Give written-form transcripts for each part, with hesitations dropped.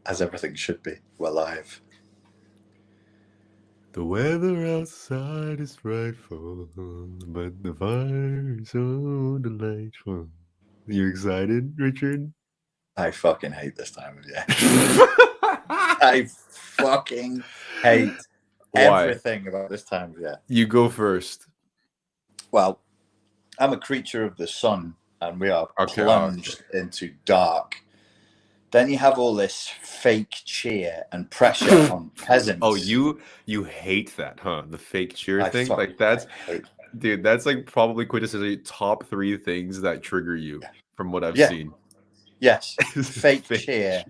as everything should be. We're live. The weather outside is frightful, but the fire is so delightful. You excited, Richard? I fucking hate this time of year. I fucking hate Why? everything about this time of year. You go first. Well, I'm a creature of the sun, and we are Okay. plunged into dark. Then you have all this fake cheer and pressure on peasants. Oh, you hate that, huh? The fake cheer I thing? fucking hate. Dude, that's like probably quintessentially top 3 things that trigger you from what I've Yeah. seen. Yes, fake cheer.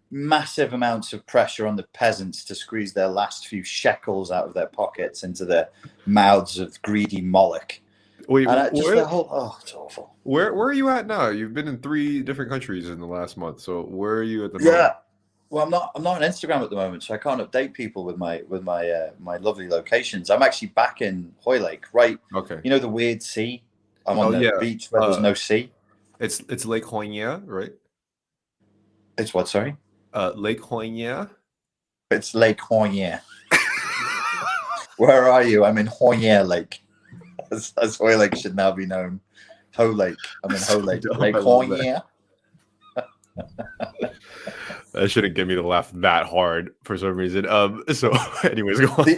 Massive amounts of pressure on the peasants to squeeze their last few shekels out of their pockets into the mouths of greedy Moloch. Wait, And just the whole, it's awful. Where are you at now? You've been in 3 different countries in the last month. So where are you at the moment? Yeah. Well, I'm not on Instagram at the moment, so I can't update people with my lovely locations. I'm actually back in Hoylake, right? Okay. You know the weird sea? I'm on the beach where there's no sea. It's Lake Hoynia, right? It's what, sorry? Lake Hoynia. It's Lake Hoynia. Where are you? I'm in Hoynia Lake. As Hoylake should now be known. Ho Lake. I'm in Ho Lake. Lake Hoynia. That shouldn't get me to laugh that hard for some reason. So anyways, go on.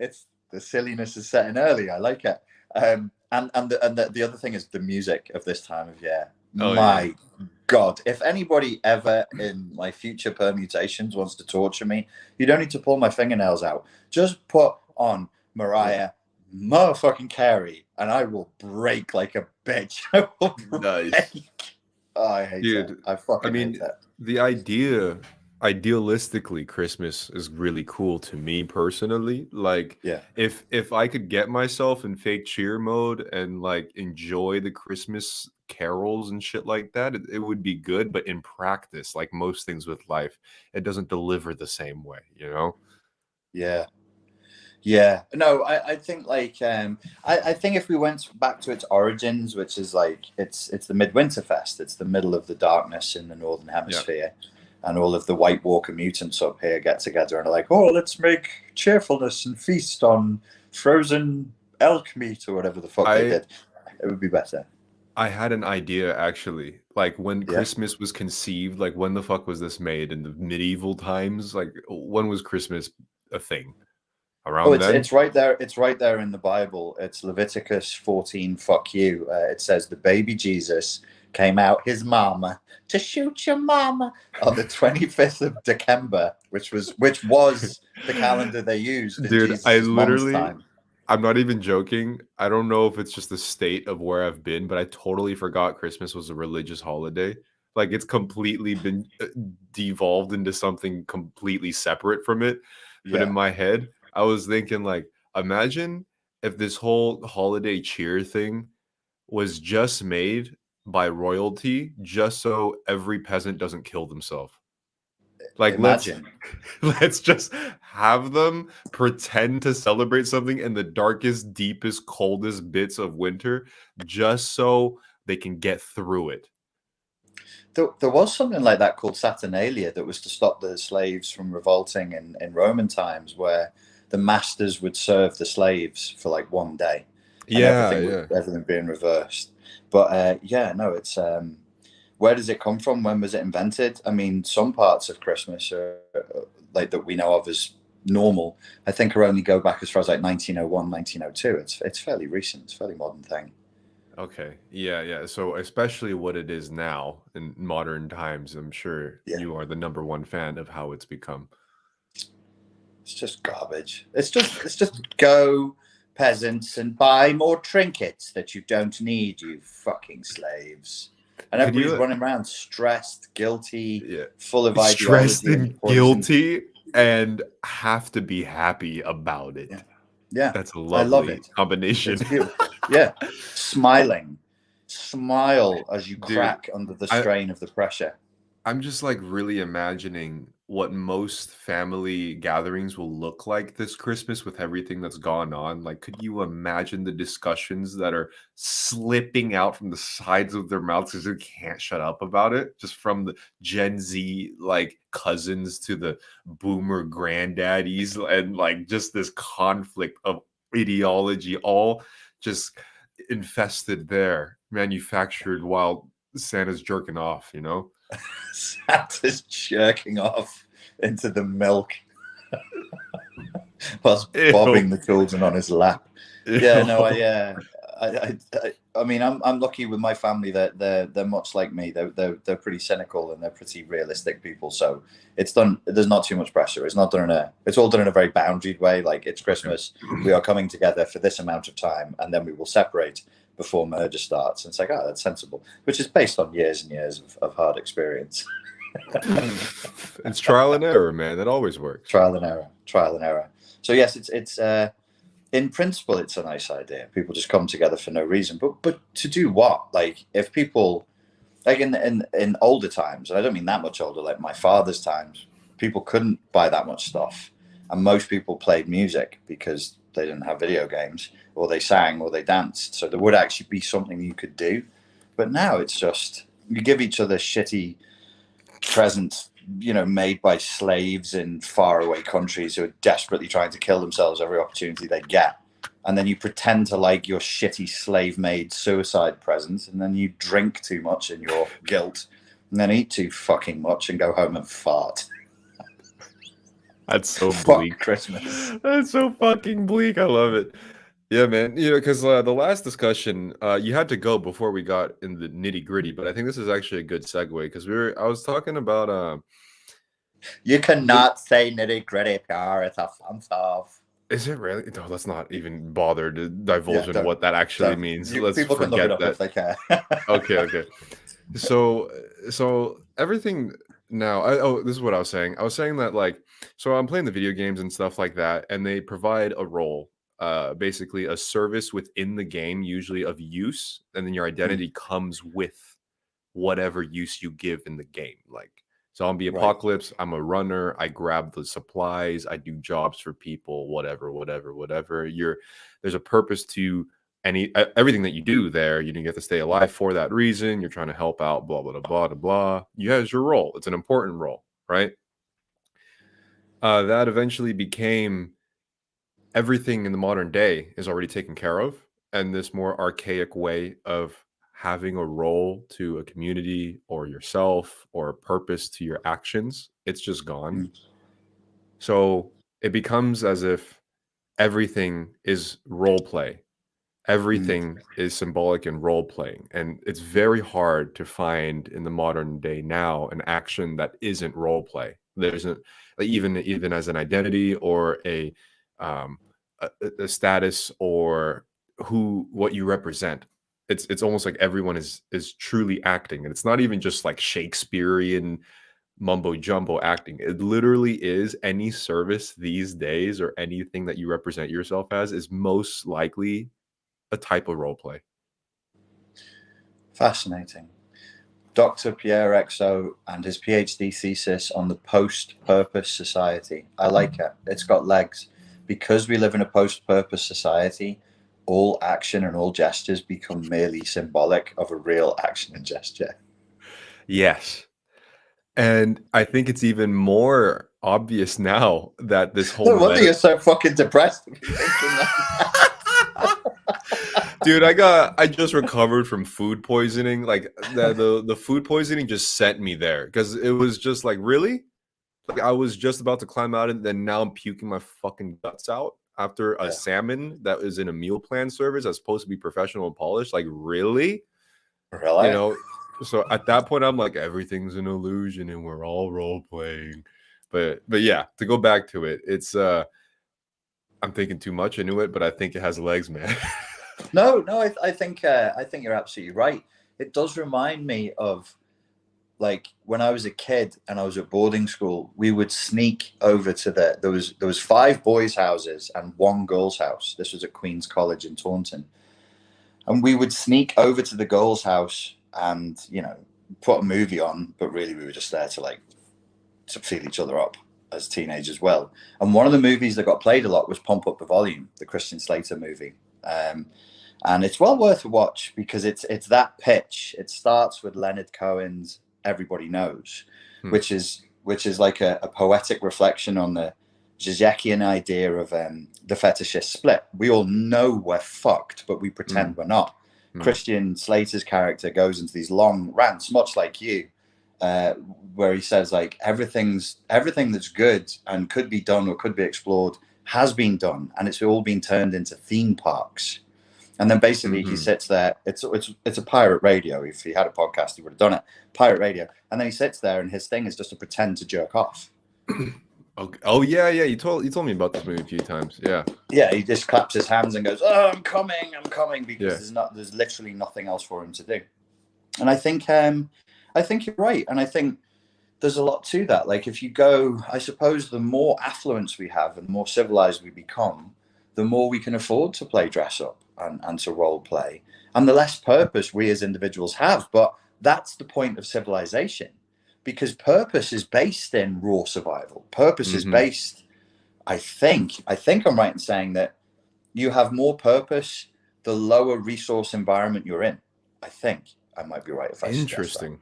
It's the silliness is setting early. I like it. And the other thing is the music of this time of year. Oh, my God, if anybody ever in my future permutations wants to torture me, you don't need to pull my fingernails out. Just put on Mariah motherfucking Carey, and I will break like a bitch. I will break. Nice. Oh, I hate it. I fucking hate that. The idea, idealistically, Christmas is really cool to me personally. Like, if I could get myself in fake cheer mode and like enjoy the Christmas carols and shit like that, it would be good. But in practice, like most things with life, it doesn't deliver the same way, you know? Yeah. No, I think like I think if we went back to its origins, which is like it's the Midwinter Fest, it's the middle of the darkness in the Northern Hemisphere, and all of the White Walker mutants up here get together and are like, oh, let's make cheerfulness and feast on frozen elk meat or whatever the fuck they did. It would be better. I had an idea actually, like when Christmas was conceived, like when the fuck was this made in the medieval times? Like when was Christmas a thing? It's right there. It's right there in the Bible. It's Leviticus 14. Fuck you. It says the baby Jesus came out his mama to shoot your mama on the 25th of December, which was the calendar they used. Dude, I literally, I'm not even joking. I don't know if it's just the state of where I've been, but I totally forgot Christmas was a religious holiday. Like it's completely been devolved into something completely separate from it. But in my head, I was thinking, like, imagine if this whole holiday cheer thing was just made by royalty just so every peasant doesn't kill themselves. Like, let's just have them pretend to celebrate something in the darkest, deepest, coldest bits of winter just so they can get through it. There was something like that called Saturnalia that was to stop the slaves from revolting in Roman times, where the masters would serve the slaves for like one day. Everything being reversed. But it's where does it come from? When was it invented? I mean, some parts of Christmas are like that we know of as normal. I think only go back as far as like 1901, 1902. It's fairly recent. It's a fairly modern thing. Okay. Yeah. So especially what it is now in modern times, I'm sure you are the #1 fan of how it's become. It's just garbage. It's just go, peasants, and buy more trinkets that you don't need, you fucking slaves. And everybody's running around stressed, guilty, full of ideology. Stressed and guilty and have to be happy about it. Yeah. That's a lovely combination. It's beautiful. Yeah. Smiling. Smile as you crack under the strain of the pressure. I'm just like really imagining what most family gatherings will look like this Christmas with everything that's gone on. Like, could you imagine the discussions that are slipping out from the sides of their mouths because they can't shut up about it? Just from the Gen Z like cousins to the boomer granddaddies, and like just this conflict of ideology, all just infested there, manufactured while Santa's jerking off, you know? Santa's jerking off into the milk whilst bobbing the children on his lap. Ew. Yeah, no, I mean, I'm lucky with my family that they're much like me. They're pretty cynical and they're pretty realistic people. So it's done. There's not too much pressure. It's not done it's all done in a very boundaried way. Like, it's Christmas. We are coming together for this amount of time, and then we will separate before merger starts. And it's like, oh, that's sensible, which is based on years and years of hard experience. It's trial and error, man. That always works. Trial and error. So yes, it's in principle, it's a nice idea. People just come together for no reason. But to do what? Like, if people, like in older times, and I don't mean that much older, like my father's times, people couldn't buy that much stuff. And most people played music because they didn't have video games, or they sang, or they danced. So there would actually be something you could do. But now it's just, you give each other shitty presents, you know, made by slaves in faraway countries who are desperately trying to kill themselves every opportunity they get. And then you pretend to like your shitty slave-made suicide presents, and then you drink too much in your guilt, and then eat too fucking much and go home and fart. That's so bleak. Fuck Christmas. That's so fucking bleak. I love it. Yeah, man. You know, because the last discussion, you had to go before we got in the nitty gritty, but I think this is actually a good segue because I was talking about. You cannot say nitty gritty, Pierre. It's offensive. Is it really? No, let's not even bother to divulge in what that actually means. Let's people can look it up that. if they care. Okay. So everything now. This is what I was saying. I was saying that, like, so I'm playing the video games and stuff like that, and they provide a role, basically a service within the game, usually of use, and then your identity comes with whatever use you give in the game. Like, zombie apocalypse, I'm a runner, I grab the supplies, I do jobs for people, whatever. There's a purpose to everything that you do there. You get to stay alive for that reason. You're trying to help out, blah blah blah blah blah. You have your role. It's an important role, right? That eventually became everything in the modern day is already taken care of, and this more archaic way of having a role to a community or yourself or a purpose to your actions, it's just gone. So it becomes as if everything is role play. Everything is symbolic and role playing. And it's very hard to find in the modern day now an action that isn't role play. There isn't, like, even as an identity or a status or what you represent. It's almost like everyone is truly acting, and it's not even just like Shakespearean mumbo jumbo acting. It literally is any service these days, or anything that you represent yourself as, is most likely a type of role play. Fascinating. Dr. Pierre XO and his PhD thesis on the post-purpose society. I like it. It's got legs. Because we live in a post-purpose society, all action and all gestures become merely symbolic of a real action and gesture. Yes. And I think it's even more obvious now that this whole... No wonder you're so fucking depressed. Dude, I just recovered from food poisoning. Like, the food poisoning just sent me there, because it was just like, really? Like, I was just about to climb out, and then now I'm puking my fucking guts out after a salmon that was in a meal plan service that's supposed to be professional and polished. Like, really? Really? You know, so at that point, I'm like, everything's an illusion and we're all role playing. But yeah, to go back to it, it's I'm thinking too much into it, but I think it has legs, man. No, I think you're absolutely right. It does remind me of, like, when I was a kid and I was at boarding school, we would sneak over to there was 5 boys' houses and 1 girls' house. This was at Queen's College in Taunton. And we would sneak over to the girls' house and, you know, put a movie on, but really we were just there to like to feel each other up as teenagers. Well, and one of the movies that got played a lot was Pump Up the Volume, the Christian Slater movie. And it's well worth a watch because it's that pitch. It starts with Leonard Cohen's "Everybody Knows," which is like a poetic reflection on the Zizekian idea of the fetishist split. We all know we're fucked, but we pretend we're not. Christian Slater's character goes into these long rants, much like you, where he says like everything that's good and could be done or could be explored has been done, and it's all been turned into theme parks. And then basically he sits there. It's a pirate radio. If he had a podcast, he would have done it. Pirate radio. And then he sits there, and his thing is just to pretend to jerk off. Okay. Oh yeah. You told me about this movie a few times. Yeah. Yeah. He just claps his hands and goes, "Oh, I'm coming," because there's literally nothing else for him to do. And I think you're right. And I think there's a lot to that. Like if you go, I suppose the more affluence we have and the more civilized we become, the more we can afford to play dress up and to role play, and the less purpose we as individuals have. But that's the point of civilization, because purpose is based in raw survival. Purpose is based, I think I'm right in saying that you have more purpose the lower resource environment you're in. I think I might be right if I suggest that.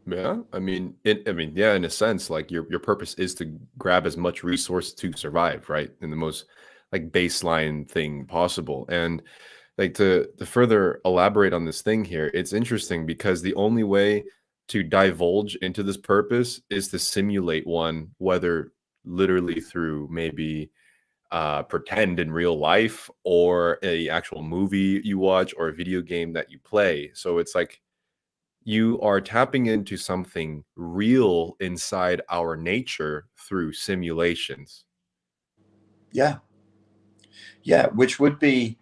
Yeah, I mean, yeah, in a sense, like your purpose is to grab as much resource to survive, right? In the most like baseline thing possible. And like to further elaborate on this thing here, it's interesting because the only way to divulge into this purpose is to simulate one, whether literally through maybe pretend in real life or a actual movie you watch or a video game that you play. So it's like you are tapping into something real inside our nature through simulations. Yeah, which would be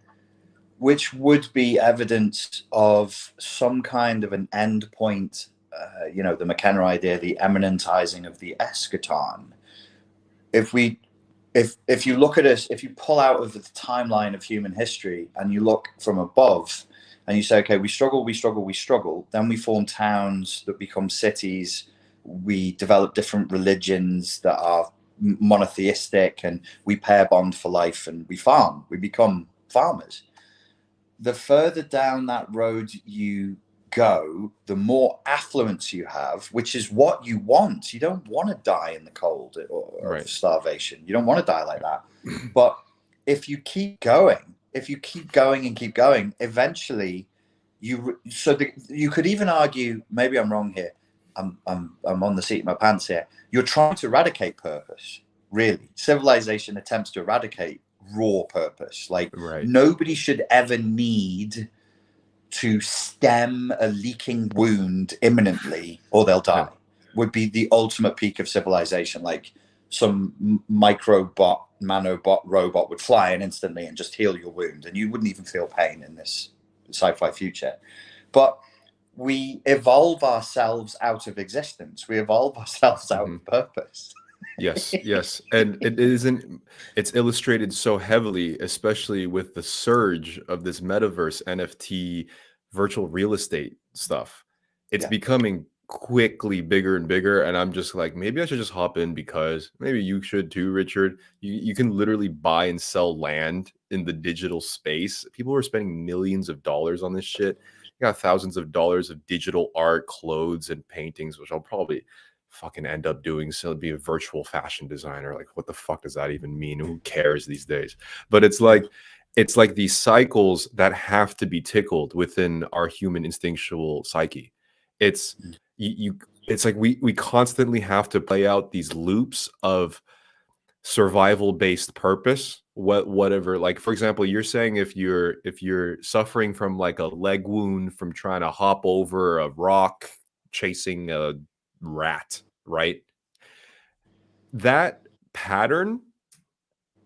evidence of some kind of an end point. The McKenna idea, the eminentizing of the eschaton. If you look at us, if you pull out of the timeline of human history and you look from above and you say, okay, we struggle, then we form towns that become cities, we develop different religions that are monotheistic, and we pair bond for life, and we become farmers. The further down that road you go, the more affluence you have, which is what you want. You don't want to die in the cold or of starvation. You don't want to die like that. But if you keep going and keep going, eventually you could even argue, maybe I'm wrong here, I'm on the seat of my pants here, you're trying to eradicate purpose. Really, civilization attempts to eradicate raw purpose. Like nobody should ever need to stem a leaking wound imminently or they'll die. Would be the ultimate peak of civilization. Like some microbot, nanobot robot would fly in instantly and just heal your wound, and you wouldn't even feel pain in this sci-fi future. But we evolve ourselves out of existence. We evolve ourselves out of purpose. Yes. And it's illustrated so heavily, especially with the surge of this metaverse NFT virtual real estate stuff. It's becoming quickly bigger and bigger. And I'm just like, maybe I should just hop in, because maybe you should too, Richard. You can literally buy and sell land in the digital space. People are spending millions of dollars on this shit. You got thousands of dollars of digital art, clothes, and paintings, which I'll probably fucking end up doing. So be a virtual fashion designer. Like, what the fuck does that even mean? Who cares these days? But it's like these cycles that have to be tickled within our human instinctual psyche. It's it's like we constantly have to play out these loops of survival based purpose, whatever. Like, for example, you're saying if you're suffering from like a leg wound from trying to hop over a rock chasing a rat, right? That pattern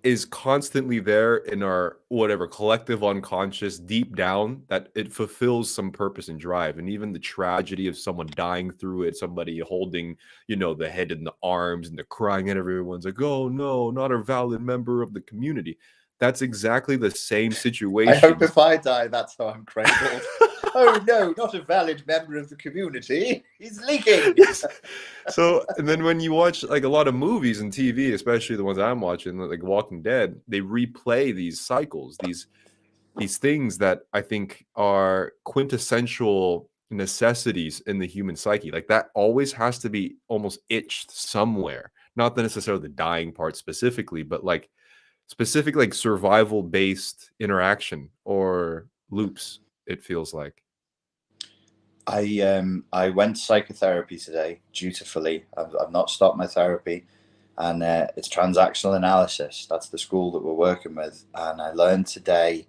is constantly there in our whatever collective unconscious deep down, that it fulfills some purpose and drive. And even the tragedy of someone dying through it, somebody holding, the head in the arms and the crying, and everyone's like, oh no, not a valid member of the community. That's exactly the same situation. I hope if I die, that's how I'm cradled. Oh no, not a valid member of the community. He's leaking. Yes. So, and then when you watch like a lot of movies and TV, especially the ones I'm watching, like Walking Dead, they replay these cycles, these things that I think are quintessential necessities in the human psyche. Like that always has to be almost itched somewhere. Not the necessarily the dying part specifically, but like specific like survival based interaction or loops, it feels like. I went to psychotherapy today, dutifully. I've not stopped my therapy, and it's transactional analysis. That's the school that we're working with, and I learned today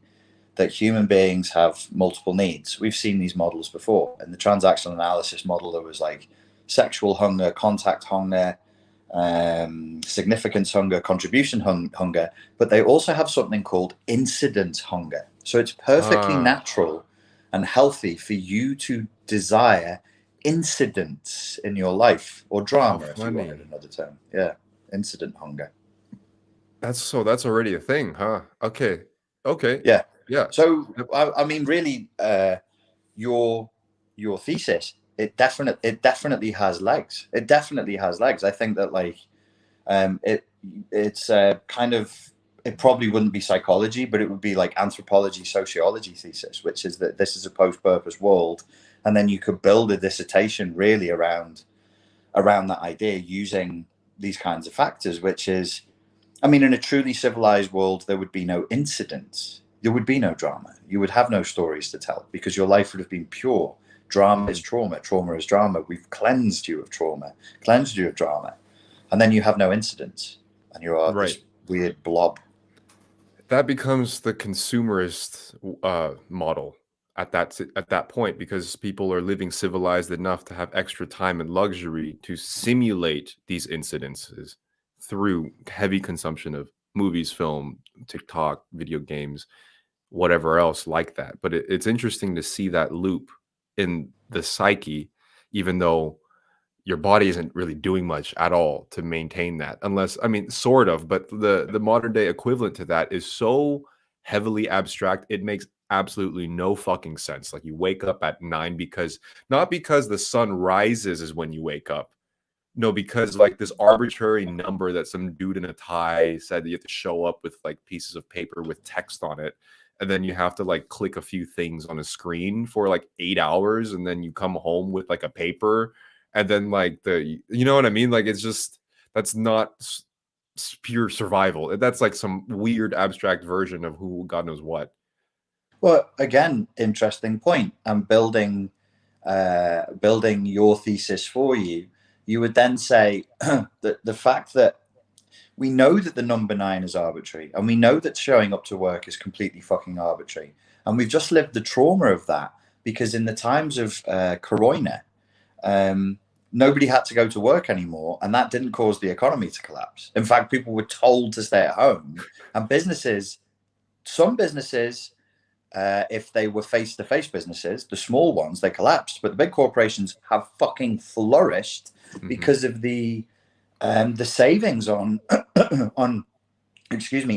that human beings have multiple needs. We've seen these models before. In the transactional analysis model, there was like sexual hunger, contact hunger, significance hunger, contribution hunger, but they also have something called incident hunger. So it's perfectly natural and healthy for you to desire incidents in your life, or drama, if you wanted another term. Yeah, incident hunger. That's already a thing, huh? Okay. Yeah. Yeah. So I mean, really, your thesis, it definitely has legs. It definitely has legs. I think that like it's kind of, it probably wouldn't be psychology, but it would be like anthropology sociology thesis, which is that this is a post-purpose world, and then you could build a dissertation really around that idea using these kinds of factors, which is, I mean, in a truly civilized world, there would be no incidents. There would be no drama. You would have no stories to tell because your life would have been pure. Drama is trauma. Trauma is drama. We've cleansed you of trauma, cleansed you of drama. And then you have no incidents and you are this weird blob. That becomes the consumerist model at that point, because people are living civilized enough to have extra time and luxury to simulate these incidences through heavy consumption of movies, film, TikTok, video games, whatever else like that. But it's interesting to see that loop in the psyche, even though your body isn't really doing much at all to maintain that, unless, I mean, sort of, but the modern day equivalent to that is so heavily abstract, it makes absolutely no fucking sense. Like you wake up at 9 because, not because the sun rises is when you wake up, no, because like this arbitrary number that some dude in a tie said that you have to show up with like pieces of paper with text on it, and then you have to like click a few things on a screen for like 8 hours, and then you come home with like a paper, and then like you know what I mean? Like it's just, that's not pure survival. That's like some weird abstract version of who God knows what. Well, again, interesting point. I'm building your thesis for you. You would then say that the fact that we know that the number 9 is arbitrary, and we know that showing up to work is completely fucking arbitrary, and we've just lived the trauma of that because in the times of Corona, nobody had to go to work anymore, and that didn't cause the economy to collapse. In fact, people were told to stay at home, and some businesses, if they were face-to-face businesses, the small ones, they collapsed, but the big corporations have fucking flourished because of the savings on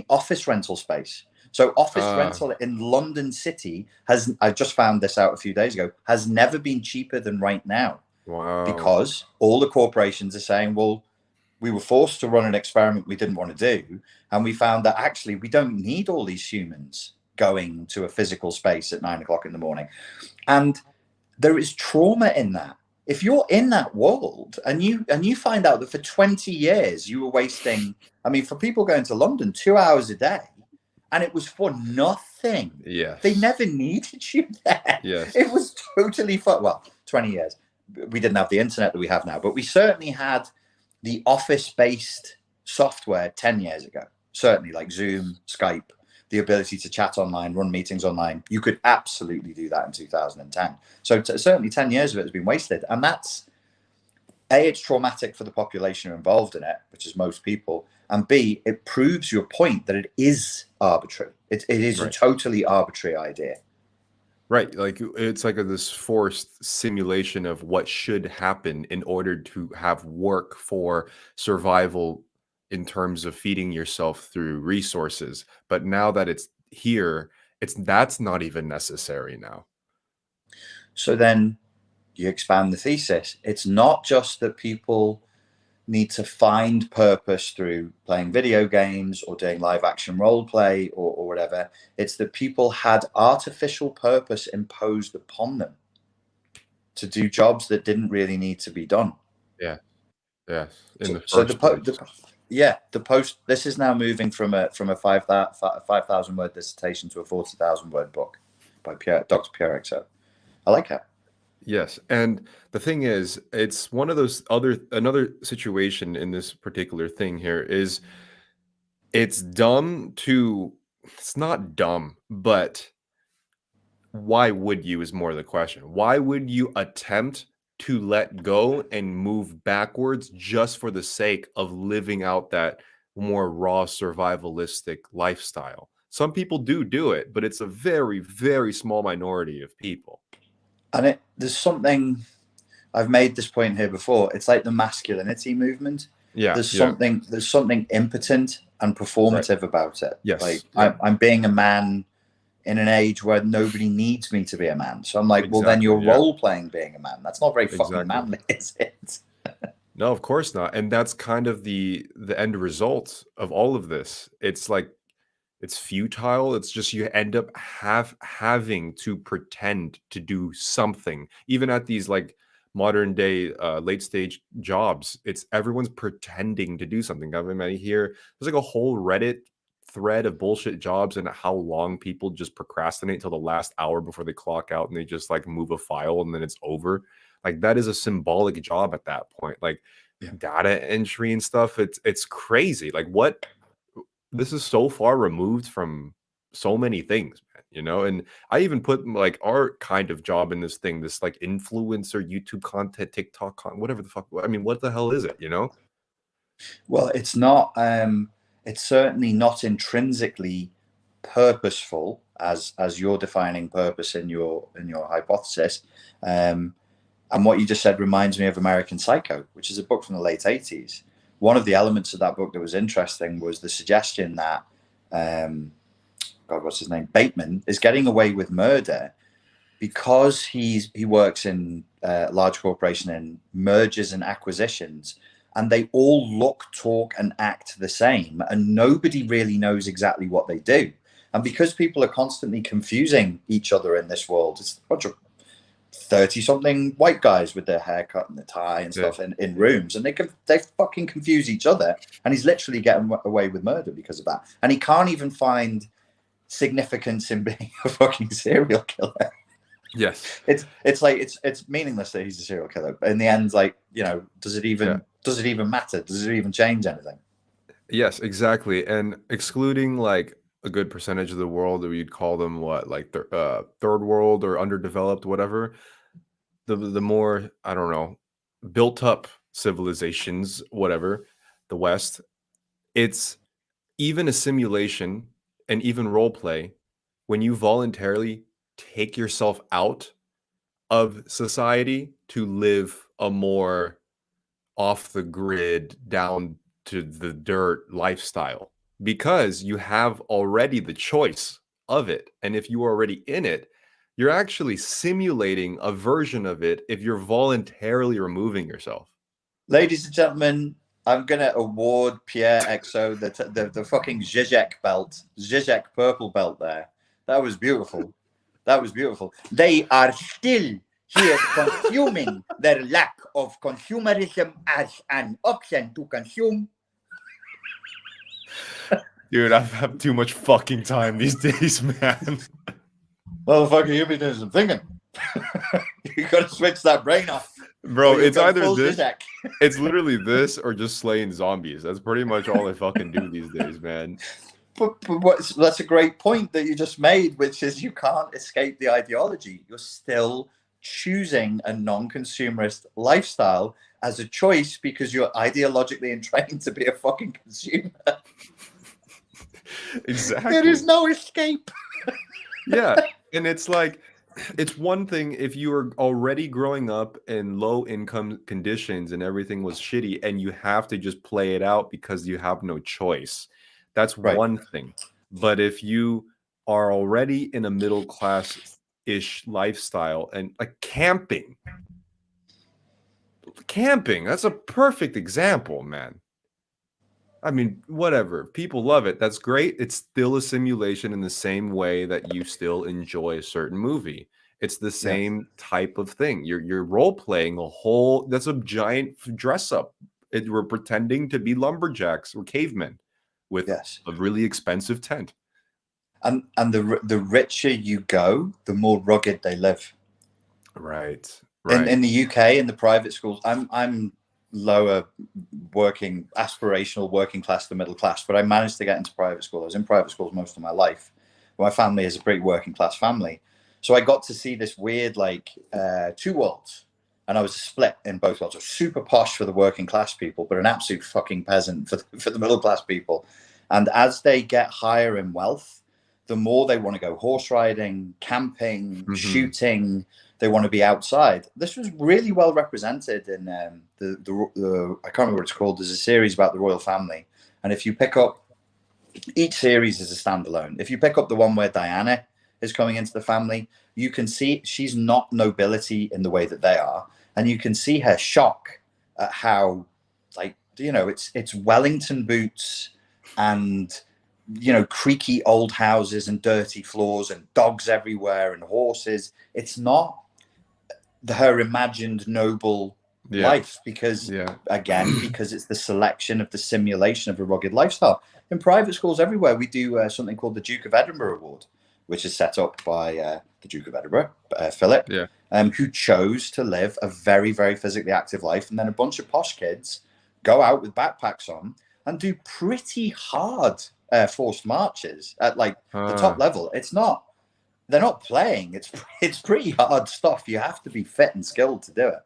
office rental space. So office rental in London City has, I just found this out a few days ago, has never been cheaper than right now. Wow. Because all the corporations are saying, well, we were forced to run an experiment we didn't want to do, and we found that actually we don't need all these humans going to a physical space at 9 o'clock in the morning. And there is trauma in that. If you're in that world and you find out that for 20 years you were wasting, I mean, for people going to London 2 hours a day, and it was for nothing. Yes. They never needed you there. Yes. It was totally fun. Well, 20 years. We didn't have the internet that we have now, but we certainly had the office-based software 10 years ago. Certainly, like Zoom, Skype, the ability to chat online, run meetings online. You could absolutely do that in 2010. So certainly 10 years of it has been wasted. And that's, A, it's traumatic for the population involved in it, which is most people. And B, it proves your point that it is arbitrary. It is a totally arbitrary idea. Right. Like it's like this forced simulation of what should happen in order to have work for survival in terms of feeding yourself through resources. But now that it's here, that's not even necessary now. So then you expand the thesis. It's not just that people need to find purpose through playing video games or doing live action role play or whatever. It's that people had artificial purpose imposed upon them to do jobs that didn't really need to be done. Yeah. Yes. In the So first place. the post. This is now moving from a 5,000 word dissertation to a 40,000 word book by Dr. Pierre XO. I like it. Yes, and the thing is, it's one of those another situation in this particular thing here is it's dumb to it's not dumb, but why would you is more the question. Why would you attempt to let go and move backwards just for the sake of living out that more raw survivalistic lifestyle? Some people do it, but it's a very, very small minority of people. And there's something, I've made this point here before. It's like the masculinity movement. Yeah, there's something impotent and performative about it. Yes, like I'm being a man in an age where nobody needs me to be a man. So I'm like, well, then you're role playing being a man. That's not very fucking manly, is it? No, of course not. And that's kind of the end result of all of this. It's like it's futile. It's just you end up having to pretend to do something. Even at these like modern day late stage jobs, it's everyone's pretending to do something. I mean, I hear there's like a whole Reddit thread of bullshit jobs and how long people just procrastinate till the last hour before they clock out and they just like move a file and then it's over. Like that is a symbolic job at that point. Like data entry and stuff. It's crazy. Like what this is so far removed from so many things, man, you know? And I even put like our kind of job in this thing, this like influencer, YouTube content, TikTok content, whatever the fuck. I mean, what the hell is it, you know? Well, it's not, it's certainly not intrinsically purposeful as you're defining purpose in your hypothesis. And what you just said reminds me of American Psycho, which is a book from the late 80s. One of the elements of that book that was interesting was the suggestion that, God, what's his name? Bateman is getting away with murder because he works in a large corporation in mergers and acquisitions, and they all look, talk, and act the same, and nobody really knows exactly what they do. And because people are constantly confusing each other in this world, it's a bunch of 30-something white guys with their haircut and the tie and stuff in rooms, and they fucking confuse each other. And he's literally getting away with murder because of that. And he can't even find significance in being a fucking serial killer. Yes, it's like it's meaningless that he's a serial killer. But in the end, like, you know, does it even matter? Does it even change anything? Yes, exactly. And excluding like a good percentage of the world, or you'd call them what, like third world or underdeveloped, whatever. The more, I don't know, built up civilizations, whatever, the West, it's even a simulation and even role play when you voluntarily take yourself out of society to live a more off the grid, down to the dirt lifestyle, because you have already the choice of it. And if you are already in it, you're actually simulating a version of it if you're voluntarily removing yourself. Ladies and gentlemen, I'm going to award Pierre XO the fucking Zizek belt, Zizek purple belt there. That was beautiful. That was beautiful. They are still here consuming their lack of consumerism as an option to consume. Dude, I've had too much fucking time these days, man. Motherfucker, you've been doing some thinking. You gotta switch that brain off. Bro, it's either this, it's literally this or just slaying zombies. That's pretty much all I fucking do these days, man. But that's a great point that you just made, which is you can't escape the ideology. You're still choosing a non-consumerist lifestyle as a choice because you're ideologically entrained to be a fucking consumer. Exactly. There is no escape. Yeah, and it's like, it's one thing if you were already growing up in low income conditions and everything was shitty and you have to just play it out because you have no choice. That's one thing. But if you are already in a middle class ish lifestyle, and like camping. Camping, that's a perfect example, man. I mean, whatever. People love it. That's great. It's still a simulation in the same way that you still enjoy a certain movie. It's the same type of thing. You're role playing a whole. That's a giant dress up. We're pretending to be lumberjacks or cavemen with a really expensive tent. And the richer you go, the more rugged they live. Right. In the UK, in the private schools, I'm lower working, aspirational working class to middle class, but I managed to get into private school. I was in private schools most of my life. My family is a pretty working class family, so I got to see this weird two worlds, and I was split in both worlds. I was super posh for the working class people, but an absolute fucking peasant for the middle class people. And as they get higher in wealth, the more they want to go horse riding, camping, shooting. They want to be outside. This was really well represented in the I can't remember what it's called. There's a series about the royal family, and if you pick up, each series is a standalone. If you pick up the one where Diana is coming into the family, you can see she's not nobility in the way that they are, and you can see her shock at how, it's Wellington boots and creaky old houses and dirty floors and dogs everywhere and horses. It's not her imagined noble life because it's the selection of the simulation of a rugged lifestyle. In private schools everywhere, we do something called the Duke of Edinburgh Award, which is set up by the Duke of Edinburgh, Philip, who chose to live a very, very physically active life. And then a bunch of posh kids go out with backpacks on and do pretty hard forced marches at the top level. They're not playing. It's pretty hard stuff. You have to be fit and skilled to do it.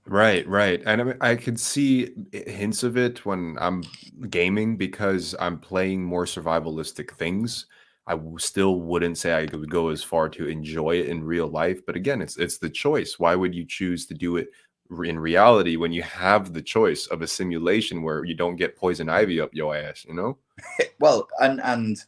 Right. And I mean, I could see hints of it when I'm gaming because I'm playing more survivalistic things. I still wouldn't say I would go as far to enjoy it in real life. But again, it's the choice. Why would you choose to do it in reality when you have the choice of a simulation where you don't get poison ivy up your ass, Well, and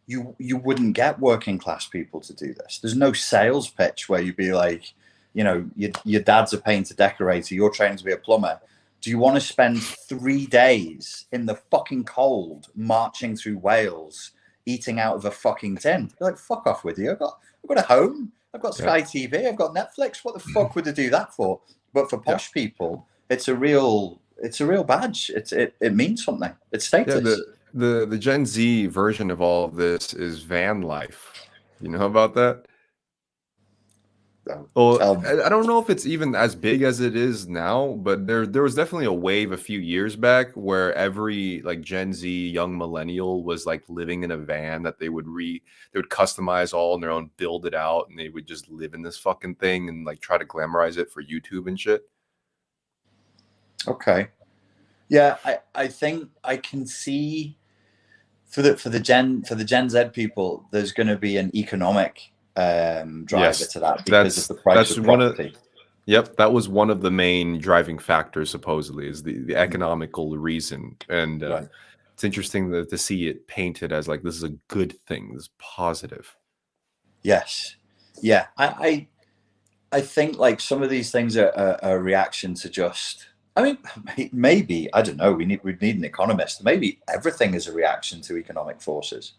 you wouldn't get working class people to do this. There's no sales pitch where you'd be like, your dad's a painter decorator, you're training to be a plumber. Do you want to spend 3 days in the fucking cold marching through Wales, eating out of a fucking tin? You're like, fuck off with you. I've got a home. I've got Sky TV. I've got Netflix. What the fuck would I do that for? But for posh people, it's a real badge. It means something. It's status. The Gen Z version of all of this is van life. You know about that? Well, I don't know if it's even as big as it is now, but there was definitely a wave a few years back where every Gen Z young millennial was living in a van that they would customize all on their own, build it out, and they would just live in this fucking thing and try to glamorize it for YouTube and shit. Okay. Yeah, I think I can see for the Gen Z people, there's going to be an economic driver to that because of the price of property. That was one of the main driving factors, supposedly, is the economical reason. And it's interesting to see it painted as this is a good thing, this is positive. Yes. Yeah. I think some of these things are a reaction to just, I mean, maybe, I don't know, we'd need an economist. Maybe everything is a reaction to economic forces.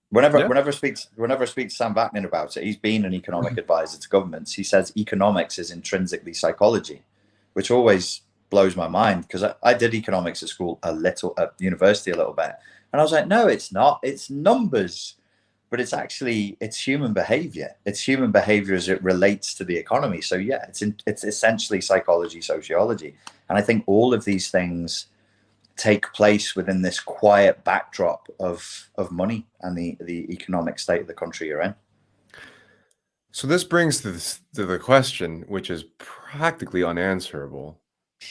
Whenever I speak to Sam Vaknin about it, he's been an economic advisor to governments. He says economics is intrinsically psychology, which always blows my mind because I did economics at school at university a little bit. And I was like, no, it's not. It's numbers. But it's human behavior. It's human behavior as it relates to the economy. So yeah, it's essentially psychology, sociology. And I think all of these things take place within this quiet backdrop of money and the economic state of the country you're in. So this brings to the question, which is practically unanswerable.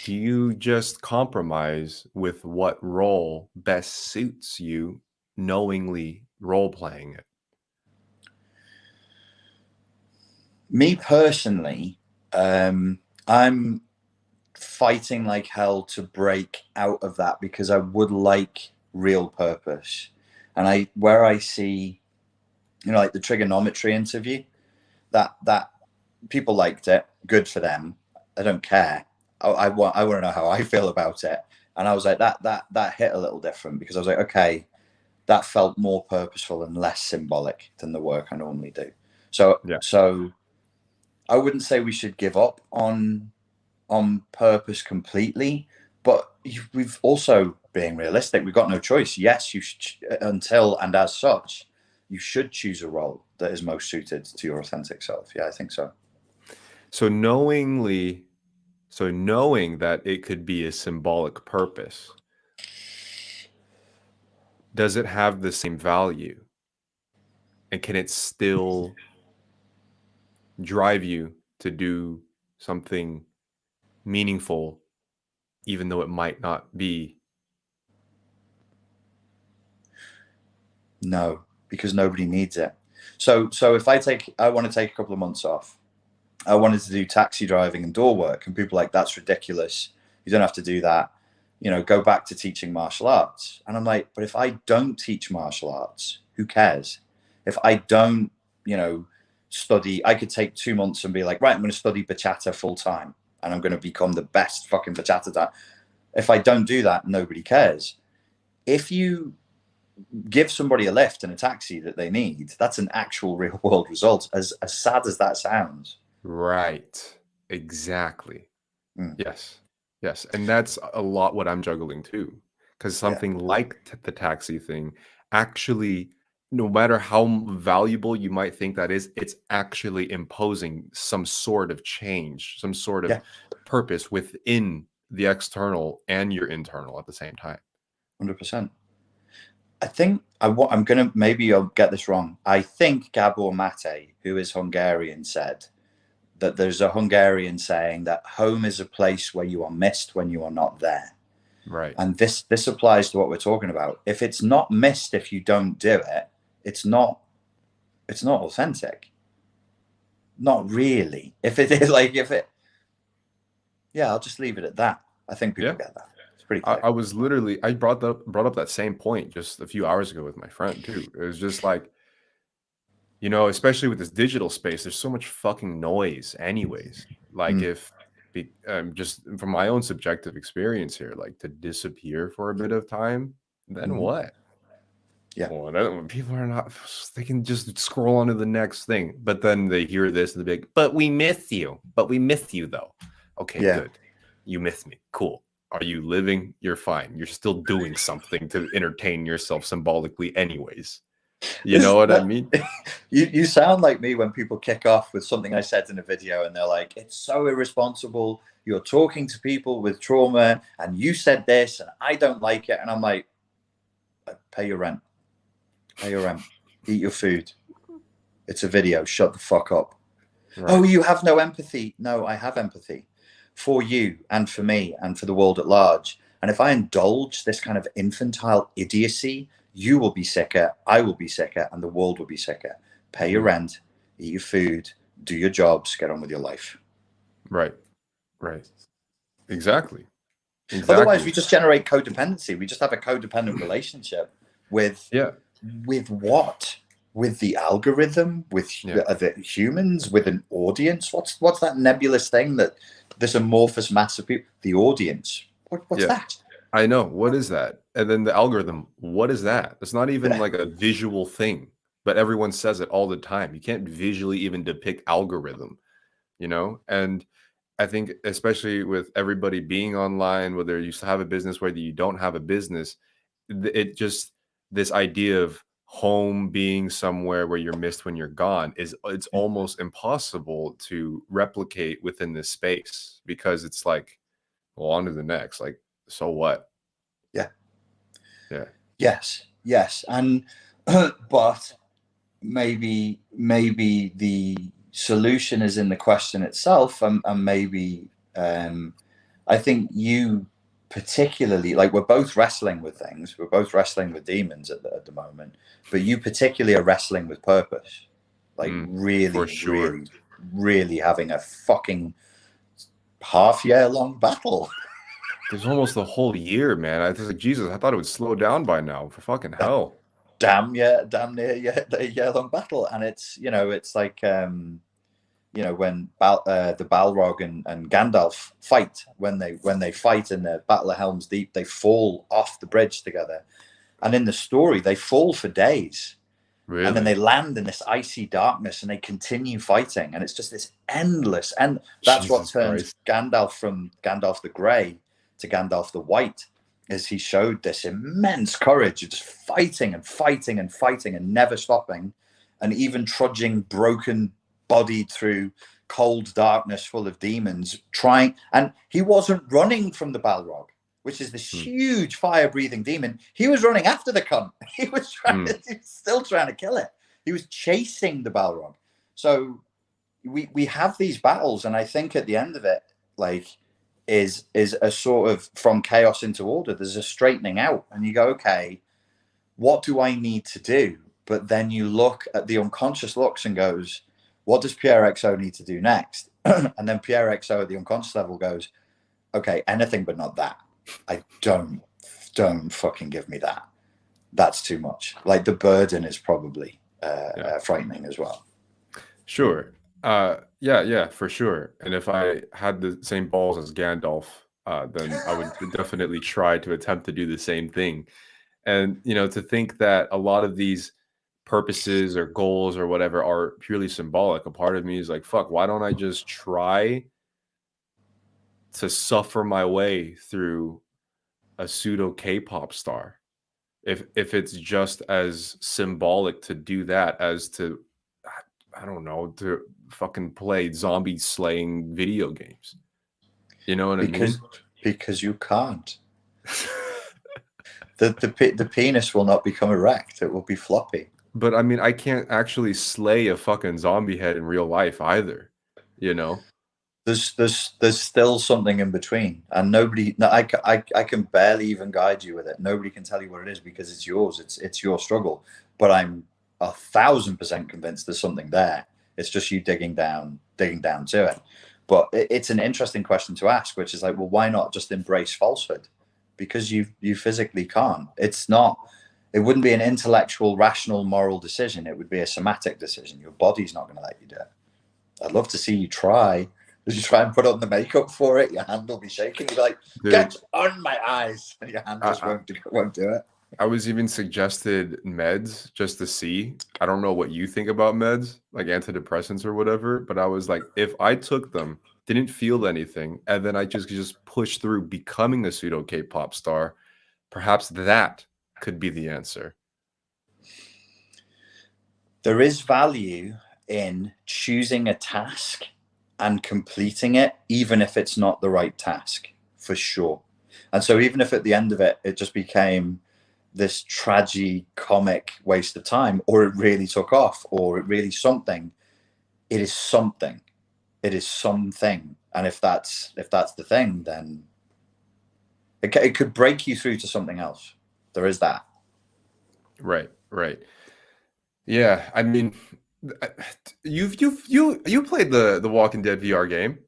Do you just compromise with what role best suits you, knowingly role-playing it? Me personally, I'm fighting like hell to break out of that because I would like real purpose. And where I see you know, like the trigonometry interview, that people liked it. Good for them. I don't care. I want to know how I feel about it. And I was like, that hit a little different, because I was like, okay, that felt more purposeful and less symbolic than the work I normally do. So I wouldn't say we should give up on purpose completely, but we've also, being realistic, we've got no choice. Yes, you should, until and as such, you should choose a role that is most suited to your authentic self. Yeah, I think so. So knowing that it could be a symbolic purpose, does it have the same value? And can it still drive you to do something meaningful, even though it might not be? No, because nobody needs it. So if I want to take a couple of months off. I wanted to do taxi driving and door work, and people are like, that's ridiculous. You don't have to do that. You know, go back to teaching martial arts. And I'm like, but if I don't teach martial arts, who cares? If I don't, you know, study, I could take 2 months and be like, right, I'm going to study bachata full time, and I'm going to become the best fucking bachata. If I don't do that, nobody cares. If you give somebody a lift and a taxi that they need, that's an actual real world result, as sad as that sounds. Right. Exactly. Yes. And that's a lot what I'm juggling too. Because something like the taxi thing, actually, no matter how valuable you might think that is, it's actually imposing some sort of change, some sort of purpose within the external and your internal at the same time. 100%. I think I'm going to, maybe I'll get this wrong. I think Gabor Mate, who is Hungarian, said that there's a Hungarian saying that home is a place where you are missed when you are not there. Right. And this applies to what we're talking about. If it's not missed, if you don't do it, it's not authentic. Not really. If it is like, I'll just leave it at that. I think people get that. It's pretty clear. I was literally, I brought up that same point just a few hours ago with my friend too. It was just like, you know, especially with this digital space, there's so much fucking noise anyways. Like just from my own subjective experience here, like to disappear for a bit of time, then what? Yeah. Well, people are not, they can just scroll on to the next thing, but then they hear this and they're big, but we miss you though. Okay, good. You miss me. Cool. Are you living? You're fine. You're still doing something to entertain yourself symbolically anyways. You know what I mean? You sound like me when people kick off with something I said in a video and they're like, it's so irresponsible. You're talking to people with trauma and you said this and I don't like it. And I'm like, pay your rent. Eat your food. It's a video. Shut the fuck up. Right. Oh, you have no empathy. No, I have empathy for you and for me and for the world at large. And if I indulge this kind of infantile idiocy, you will be sicker, I will be sicker, and the world will be sicker. Pay your rent, eat your food, do your jobs, get on with your life. Right. Exactly. Otherwise, we just generate codependency. We just have a codependent relationship with what? With the algorithm, with the humans, with an audience. What's that nebulous thing, that this amorphous mass of people? The audience. What's that? I know. What is that? And then the algorithm, what is that? It's not even like a visual thing, but everyone says it all the time. You can't visually even depict algorithm, you know? And I think especially with everybody being online, whether you have a business, whether you don't have a business, it just, this idea of home being somewhere where you're missed when you're gone it's almost impossible to replicate within this space, because it's like, well, on to the next, like, so what? Yes. And but maybe the solution is in the question itself, and maybe I think you particularly, like, we're both wrestling with things, we're both wrestling with demons at the moment, but you particularly are wrestling with purpose, like really having a fucking half-year long battle. There's almost a whole year, man. I was like, Jesus, I thought it would slow down by now. For fucking hell. damn near a year-long battle. And it's, it's like, when the Balrog and Gandalf fight, when they fight in the Battle of Helm's Deep, they fall off the bridge together. And in the story, they fall for days. Really? And then they land in this icy darkness and they continue fighting. And it's just this endless. And that's what turns Gandalf from Gandalf the Grey to Gandalf the White, is he showed this immense courage of just fighting and fighting and fighting and never stopping, and even trudging broken-bodied through cold darkness full of demons, trying. And he wasn't running from the Balrog, which is this huge fire-breathing demon. He was running after the cunt. He was still trying to kill it. He was chasing the Balrog. So we have these battles, and I think at the end of it, like, is a sort of from chaos into order. There's a straightening out, and you go, okay, what do I need to do? But then you look at the unconscious looks and goes, what does Pierre XO need to do next? And then Pierre XO at the unconscious level goes, okay, anything but not that. I don't fucking give me that. That's too much. Like, the burden is probably frightening as well. Sure. Yeah, for sure. And if I had the same balls as Gandalf, then I would definitely try to attempt to do the same thing. And, to think that a lot of these purposes or goals or whatever are purely symbolic, a part of me is like, fuck, why don't I just try to suffer my way through a pseudo K-pop star? If it's just as symbolic to do that as to, I don't know, to fucking play zombie slaying video games. You know what I mean? Because you can't. The penis will not become erect. It will be floppy. But I mean, I can't actually slay a fucking zombie head in real life either. There's still something in between, and I can barely even guide you with it. Nobody can tell you what it is because it's yours. It's your struggle. But I'm 1,000% convinced there's something there. It's just you digging down to it. But it's an interesting question to ask, which is like, well, why not just embrace falsehood? Because you physically can't. It wouldn't be an intellectual, rational, moral decision. It would be a somatic decision. Your body's not going to let you do it. I'd love to see you try. As you try and put on the makeup for it, your hand will be shaking. You'll be like, get on my eyes. And your hand just won't do it. I was even suggested meds just to see. I don't know what you think about meds, like antidepressants or whatever, but I was like, if I took them, didn't feel anything, and then I just push through becoming a pseudo K-pop star, perhaps that could be the answer. There is value in choosing a task and completing it, even if it's not the right task, for sure. And so even if at the end of it, it just became this tragi-comic waste of time, or it really took off, or it really something, it is something. It is something. And if that's the thing, then it could break you through to something else. There is that. Right. Yeah, I mean, you played the Walking Dead VR game?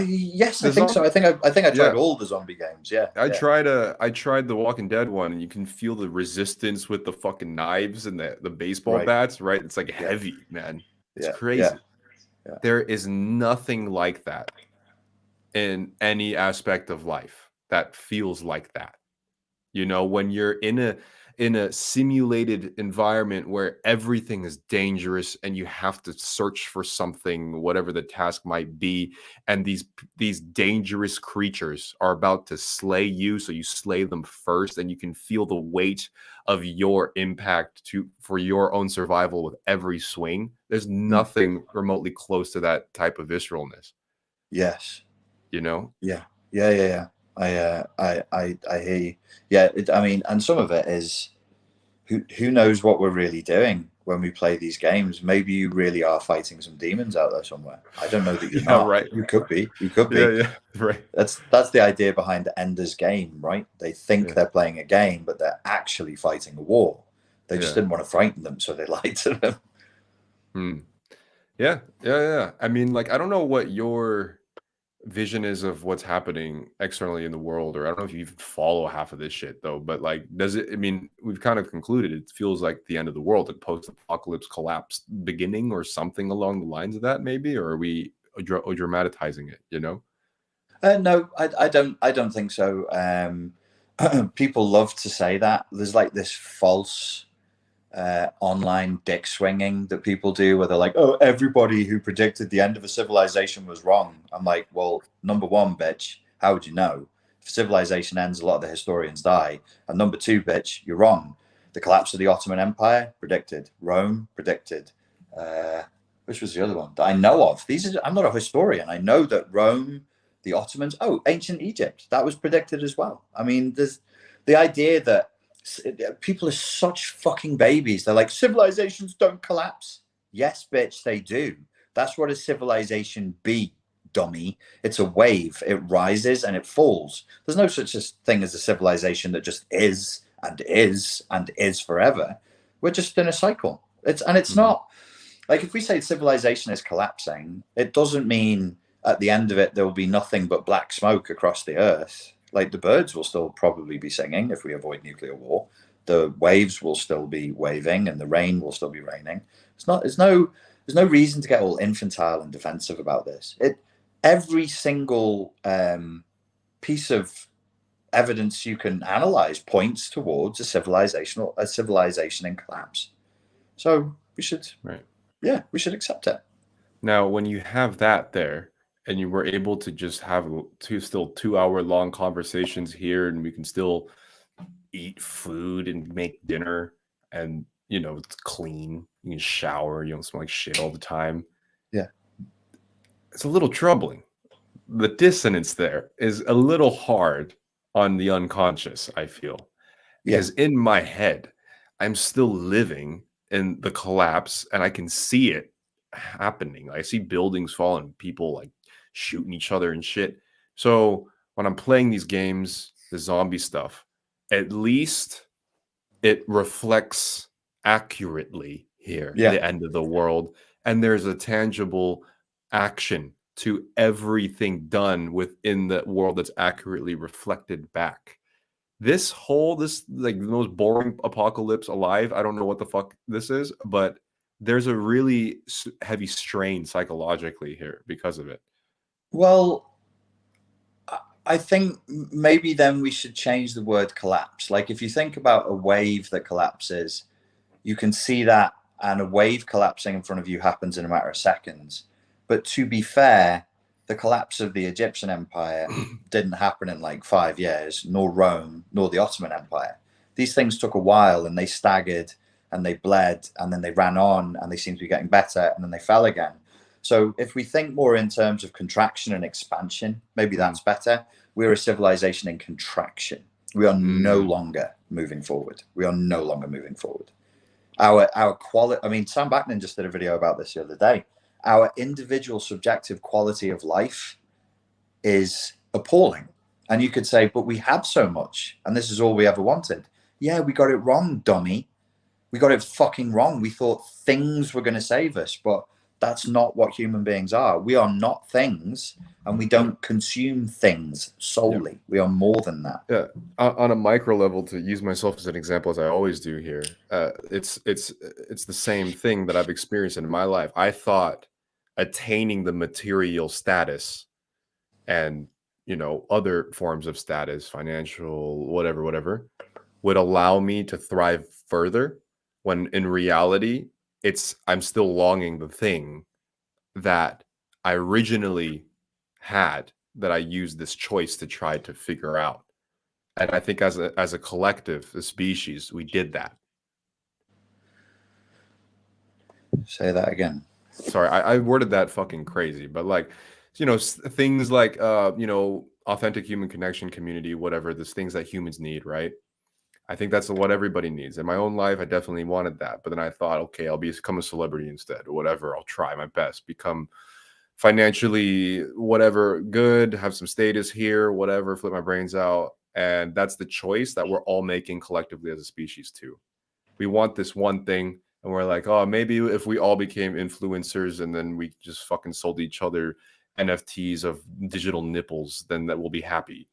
Yes, I think so. I think I tried all the zombie games. Yeah, I tried the Walking Dead one, and you can feel the resistance with the fucking knives and the baseball bats. Right, it's like heavy, man. It's crazy. Yeah. There is nothing like that in any aspect of life that feels like that. When you're in a simulated environment where everything is dangerous and you have to search for something, whatever the task might be, and these dangerous creatures are about to slay you, so you slay them first, and you can feel the weight of your impact for your own survival with every swing. There's nothing remotely close to that type of visceralness. Yes. Yeah. I hear you. Yeah, I mean, and some of it is who knows what we're really doing when we play these games. Maybe you really are fighting some demons out there somewhere. I don't know that you're not. Right. You could be. Yeah, right. That's the idea behind Ender's Game, right? They think they're playing a game, but they're actually fighting a war. They just didn't want to frighten them, so they lied to them. Yeah. I mean, like, I don't know what your vision is of what's happening externally in the world, or I don't know if you even follow half of this shit though, but like, does it, I mean, we've kind of concluded it feels like the end of the world, a post-apocalypse collapse beginning or something along the lines of that, maybe, or are we dramatizing it, you know? No, I don't think so. People love to say that. There's like this false online dick swinging that people do where they're like, oh, everybody who predicted the end of a civilization was wrong. I'm like, well, number one, bitch, how would you know? If civilization ends, a lot of the historians die. And number two, bitch, you're wrong. The collapse of the Ottoman Empire, predicted. Rome, predicted. Which was the other one that I know of? I'm not a historian. I know that Rome, the Ottomans, ancient Egypt, that was predicted as well. I mean, there's the idea that people are such fucking babies. They're like, civilizations don't collapse. Yes, bitch, they do. That's what a civilization be, dummy. It's a wave. It rises and it falls. There's no such thing as a civilization that just is and is and is forever. We're just in a cycle. It's not like, if we say civilization is collapsing, it doesn't mean at the end of it there will be nothing but black smoke across the earth. Like, the birds will still probably be singing if we avoid nuclear war. The waves will still be waving, and the rain will still be raining. There's no reason to get all infantile and defensive about this. Every single piece of evidence you can analyze points towards a civilization in collapse. So we should, we should accept it. Now, when you have that there, and you were able to just have still 2 hour long conversations here, and we can still eat food and make dinner, and you know, it's clean, you can shower, you don't smell like shit all the time. Yeah, it's a little troubling. The dissonance there is a little hard on the unconscious, I feel, because in my head I'm still living in the collapse, and I can see it happening. I see buildings falling, people like shooting each other and shit. So when I'm playing these games, the zombie stuff, at least it reflects accurately here, the end of the world, and there's a tangible action to everything done within the world that's accurately reflected back. This like the most boring apocalypse alive, I don't know what the fuck this is, but there's a really heavy strain psychologically here because of it. Well, I think maybe then we should change the word collapse. Like, if you think about a wave that collapses, you can see that, and a wave collapsing in front of you happens in a matter of seconds. But to be fair, the collapse of the Egyptian Empire didn't happen in like 5 years, nor Rome, nor the Ottoman Empire. These things took a while, and they staggered, and they bled, and then they ran on, and they seemed to be getting better, and then they fell again. So if we think more in terms of contraction and expansion, maybe that's better. We're a civilization in contraction. We are no longer moving forward. We are no longer moving forward. Our quality, I mean, Sam Backman just did a video about this the other day. Our individual subjective quality of life is appalling. And you could say, but we have so much, and this is all we ever wanted. Yeah, we got it wrong, dummy. We got it fucking wrong. We thought things were going to save us, but that's not what human beings are. We are not things, and we don't consume things solely. We are more than that. Yeah, on a micro level, to use myself as an example, as I always do here, it's the same thing that I've experienced in my life. I thought attaining the material status and, you know, other forms of status, financial, whatever, would allow me to thrive further, when in reality, I'm still longing the thing that I originally had, that I used this choice to try to figure out. And I think as a collective, a species, we did that. Say that again. Sorry, I worded that fucking crazy, but like, you know, things like, you know, authentic human connection, community, whatever, there's things that humans need, right? I think that's what everybody needs. In my own life, I definitely wanted that. But then I thought, okay, I'll become a celebrity instead, or whatever. I'll try my best, become financially, whatever, good, have some status here, whatever, flip my brains out. And that's the choice that we're all making collectively as a species too. We want this one thing, and we're like, oh, maybe if we all became influencers and then we just fucking sold each other NFTs of digital nipples, then that we'll be happy.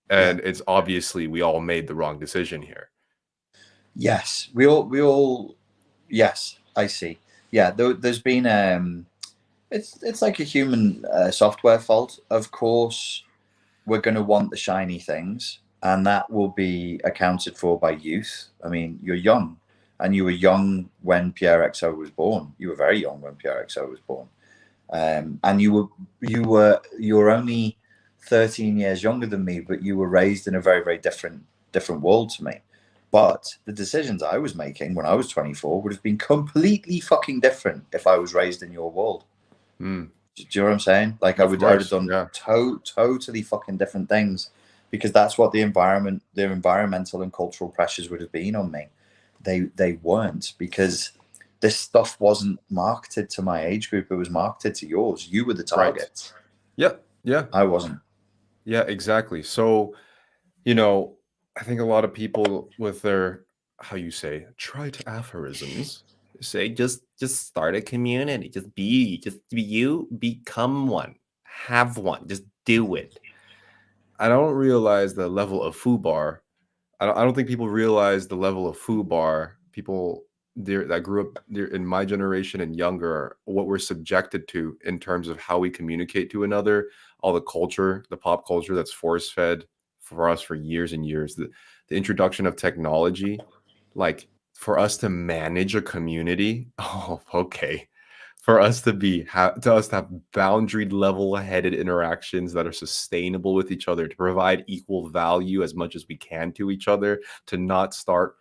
And it's obviously we all made the wrong decision here. Yes, we all. Yes, I see. Yeah, there's been it's like a human software fault. Of course, we're going to want the shiny things, and that will be accounted for by youth. I mean, you're young, and you were young when Pierre XO was born. You were very young when Pierre XO was born, and you were only 13 years younger than me, but you were raised in a very, very different world to me. But the decisions I was making when I was 24 would have been completely fucking different if I was raised in your world. Mm. Do you know what I'm saying? Like I would have done totally fucking different things, because that's what the environmental and cultural pressures would have been on me. They weren't, because this stuff wasn't marketed to my age group. It was marketed to yours. You were the target. Right. Yeah. I wasn't. Yeah, exactly. So, I think a lot of people with their, how you say, trite aphorisms say just start a community, just be you, become one, have one, just do it. I don't realize the level of foobar. I don't think people realize the level of foobar people there that grew up there in my generation and younger, what we're subjected to in terms of how we communicate to another, all the culture, the pop culture that's force fed for us for years and years, the introduction of technology, like for us to manage a community. Oh, okay. For us to have boundary level headed interactions that are sustainable with each other, to provide equal value as much as we can to each other, to not start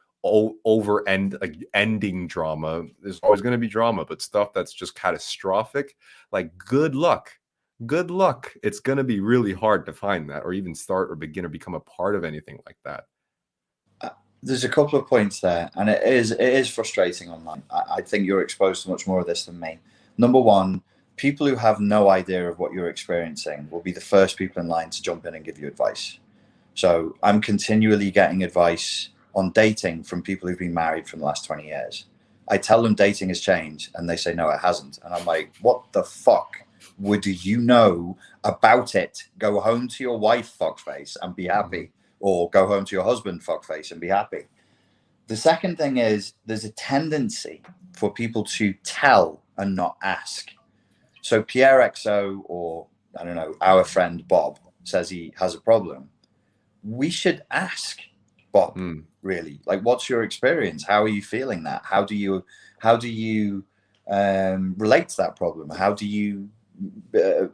ending drama. There's always going to be drama, but stuff that's just catastrophic, like good luck. It's going to be really hard to find that, or even start or begin or become a part of anything like that. There's a couple of points there, and it is frustrating online. I think you're exposed to much more of this than me. Number one, people who have no idea of what you're experiencing will be the first people in line to jump in and give you advice. So I'm continually getting advice on dating from people who've been married for the last 20 years. I tell them dating has changed, and they say, no, it hasn't. And I'm like, what the fuck would you know about it? Go home to your wife, fuckface, and be happy. Or go home to your husband, fuckface, and be happy. The second thing is there's a tendency for people to tell and not ask. So Pierre XO, or I don't know, our friend Bob says he has a problem. We should ask Bob, really, like, what's your experience? How are you feeling that? How do you relate to that problem? How do you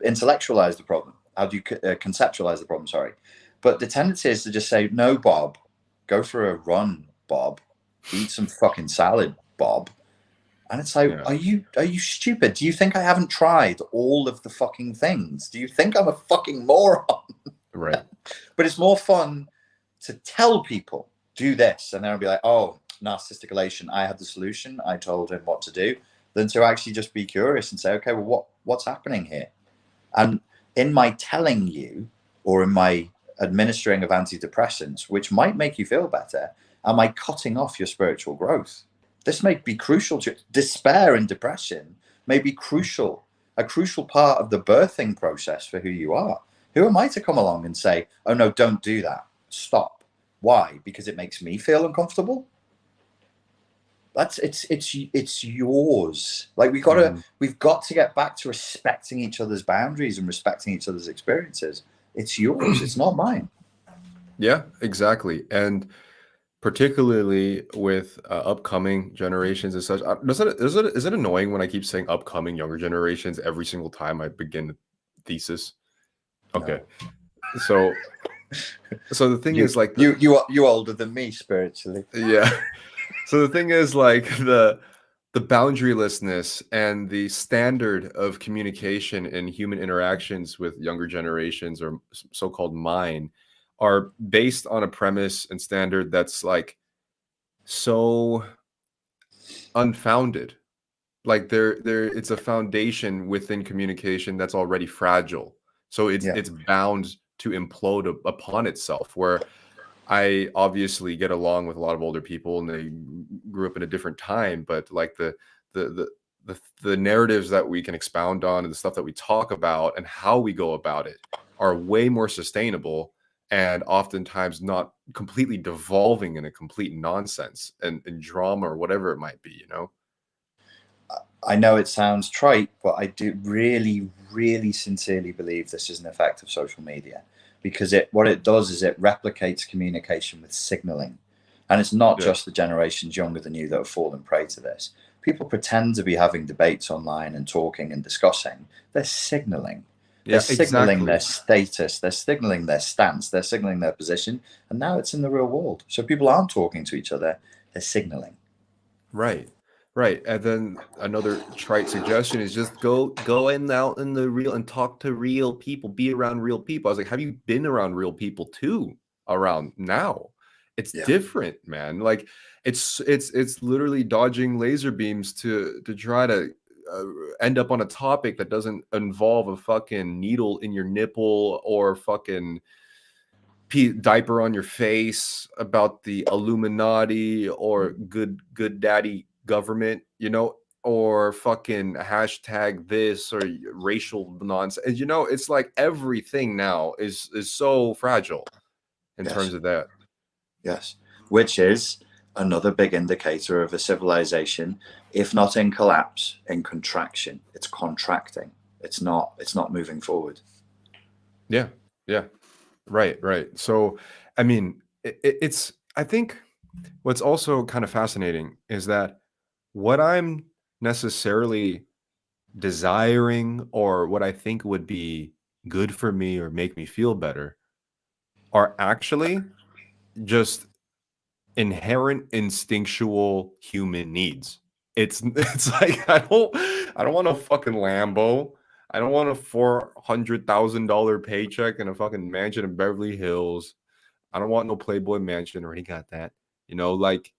intellectualize the problem? How do you conceptualize the problem? Sorry. But the tendency is to just say, no, Bob, go for a run, Bob, eat some fucking salad, Bob. And it's like, are you stupid? Do you think I haven't tried all of the fucking things? Do you think I'm a fucking moron? Right. But it's more fun to tell people, do this, and they'll be like, oh, narcissistic elation, I had the solution, I told him what to do, than to actually just be curious and say, okay, well, what's happening here? And in my telling you, or in my administering of antidepressants, which might make you feel better, am I cutting off your spiritual growth? This may be crucial to despair and depression, may be a crucial part of the birthing process for who you are. Who am I to come along and say, oh no, don't do that, stop? Why? Because it makes me feel uncomfortable? It's yours. Like we've got to get back to respecting each other's boundaries and respecting each other's experiences. It's yours. It's not mine. Yeah, exactly. And particularly with upcoming generations and such, is it annoying when I keep saying upcoming younger generations every single time I begin the thesis? Okay. No. So the thing is, like, you older than me spiritually. Yeah. So the thing is, like, the boundarylessness and the standard of communication in human interactions with younger generations, or so-called mine, are based on a premise and standard that's like so unfounded. Like it's a foundation within communication that's already fragile. So it's bound to implode upon itself, where I obviously get along with a lot of older people and they grew up in a different time, but like the the narratives that we can expound on and the stuff that we talk about and how we go about it are way more sustainable and oftentimes not completely devolving in a complete nonsense and drama or whatever it might be, you know? I know it sounds trite, but I do really, really sincerely believe this is an effect of social media, because what it does is it replicates communication with signaling. And it's not just the generations younger than you that have fallen prey to this. People pretend to be having debates online and talking and discussing. They're signaling. They're signaling their status. They're signaling their stance. They're signaling their position. And now it's in the real world. So people aren't talking to each other. They're signaling. Right. Right. And then another trite suggestion is just go in out in the real and talk to real people, be around real people. I was like, have you been around real people too around now? It's different, man. Like it's literally dodging laser beams to try to end up on a topic that doesn't involve a fucking needle in your nipple or fucking diaper on your face about the Illuminati or good daddy government, you know, or fucking hashtag this or racial nonsense. And you know, it's like everything now is so fragile in terms of that. Yes, which is another big indicator of a civilization, if not in collapse, in contraction. It's contracting. It's not moving forward. Yeah. Right. So, I mean, it's, I think what's also kind of fascinating is that what I'm necessarily desiring or what I think would be good for me or make me feel better are actually just inherent instinctual human needs. It's like I don't want a fucking Lambo. I don't want a $400,000 paycheck and a fucking mansion in Beverly Hills. I don't want no Playboy mansion. Already got that. You know, like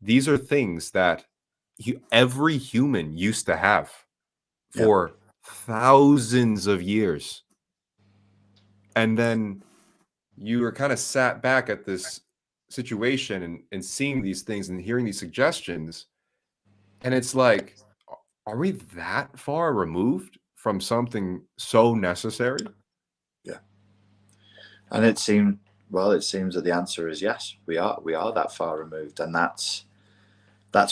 these are things that every human used to have for thousands of years. And then you were kind of sat back at this situation and seeing these things and hearing these suggestions. And it's like, are we that far removed from something so necessary? Yeah. And it seems that the answer is yes, we are that far removed. And that's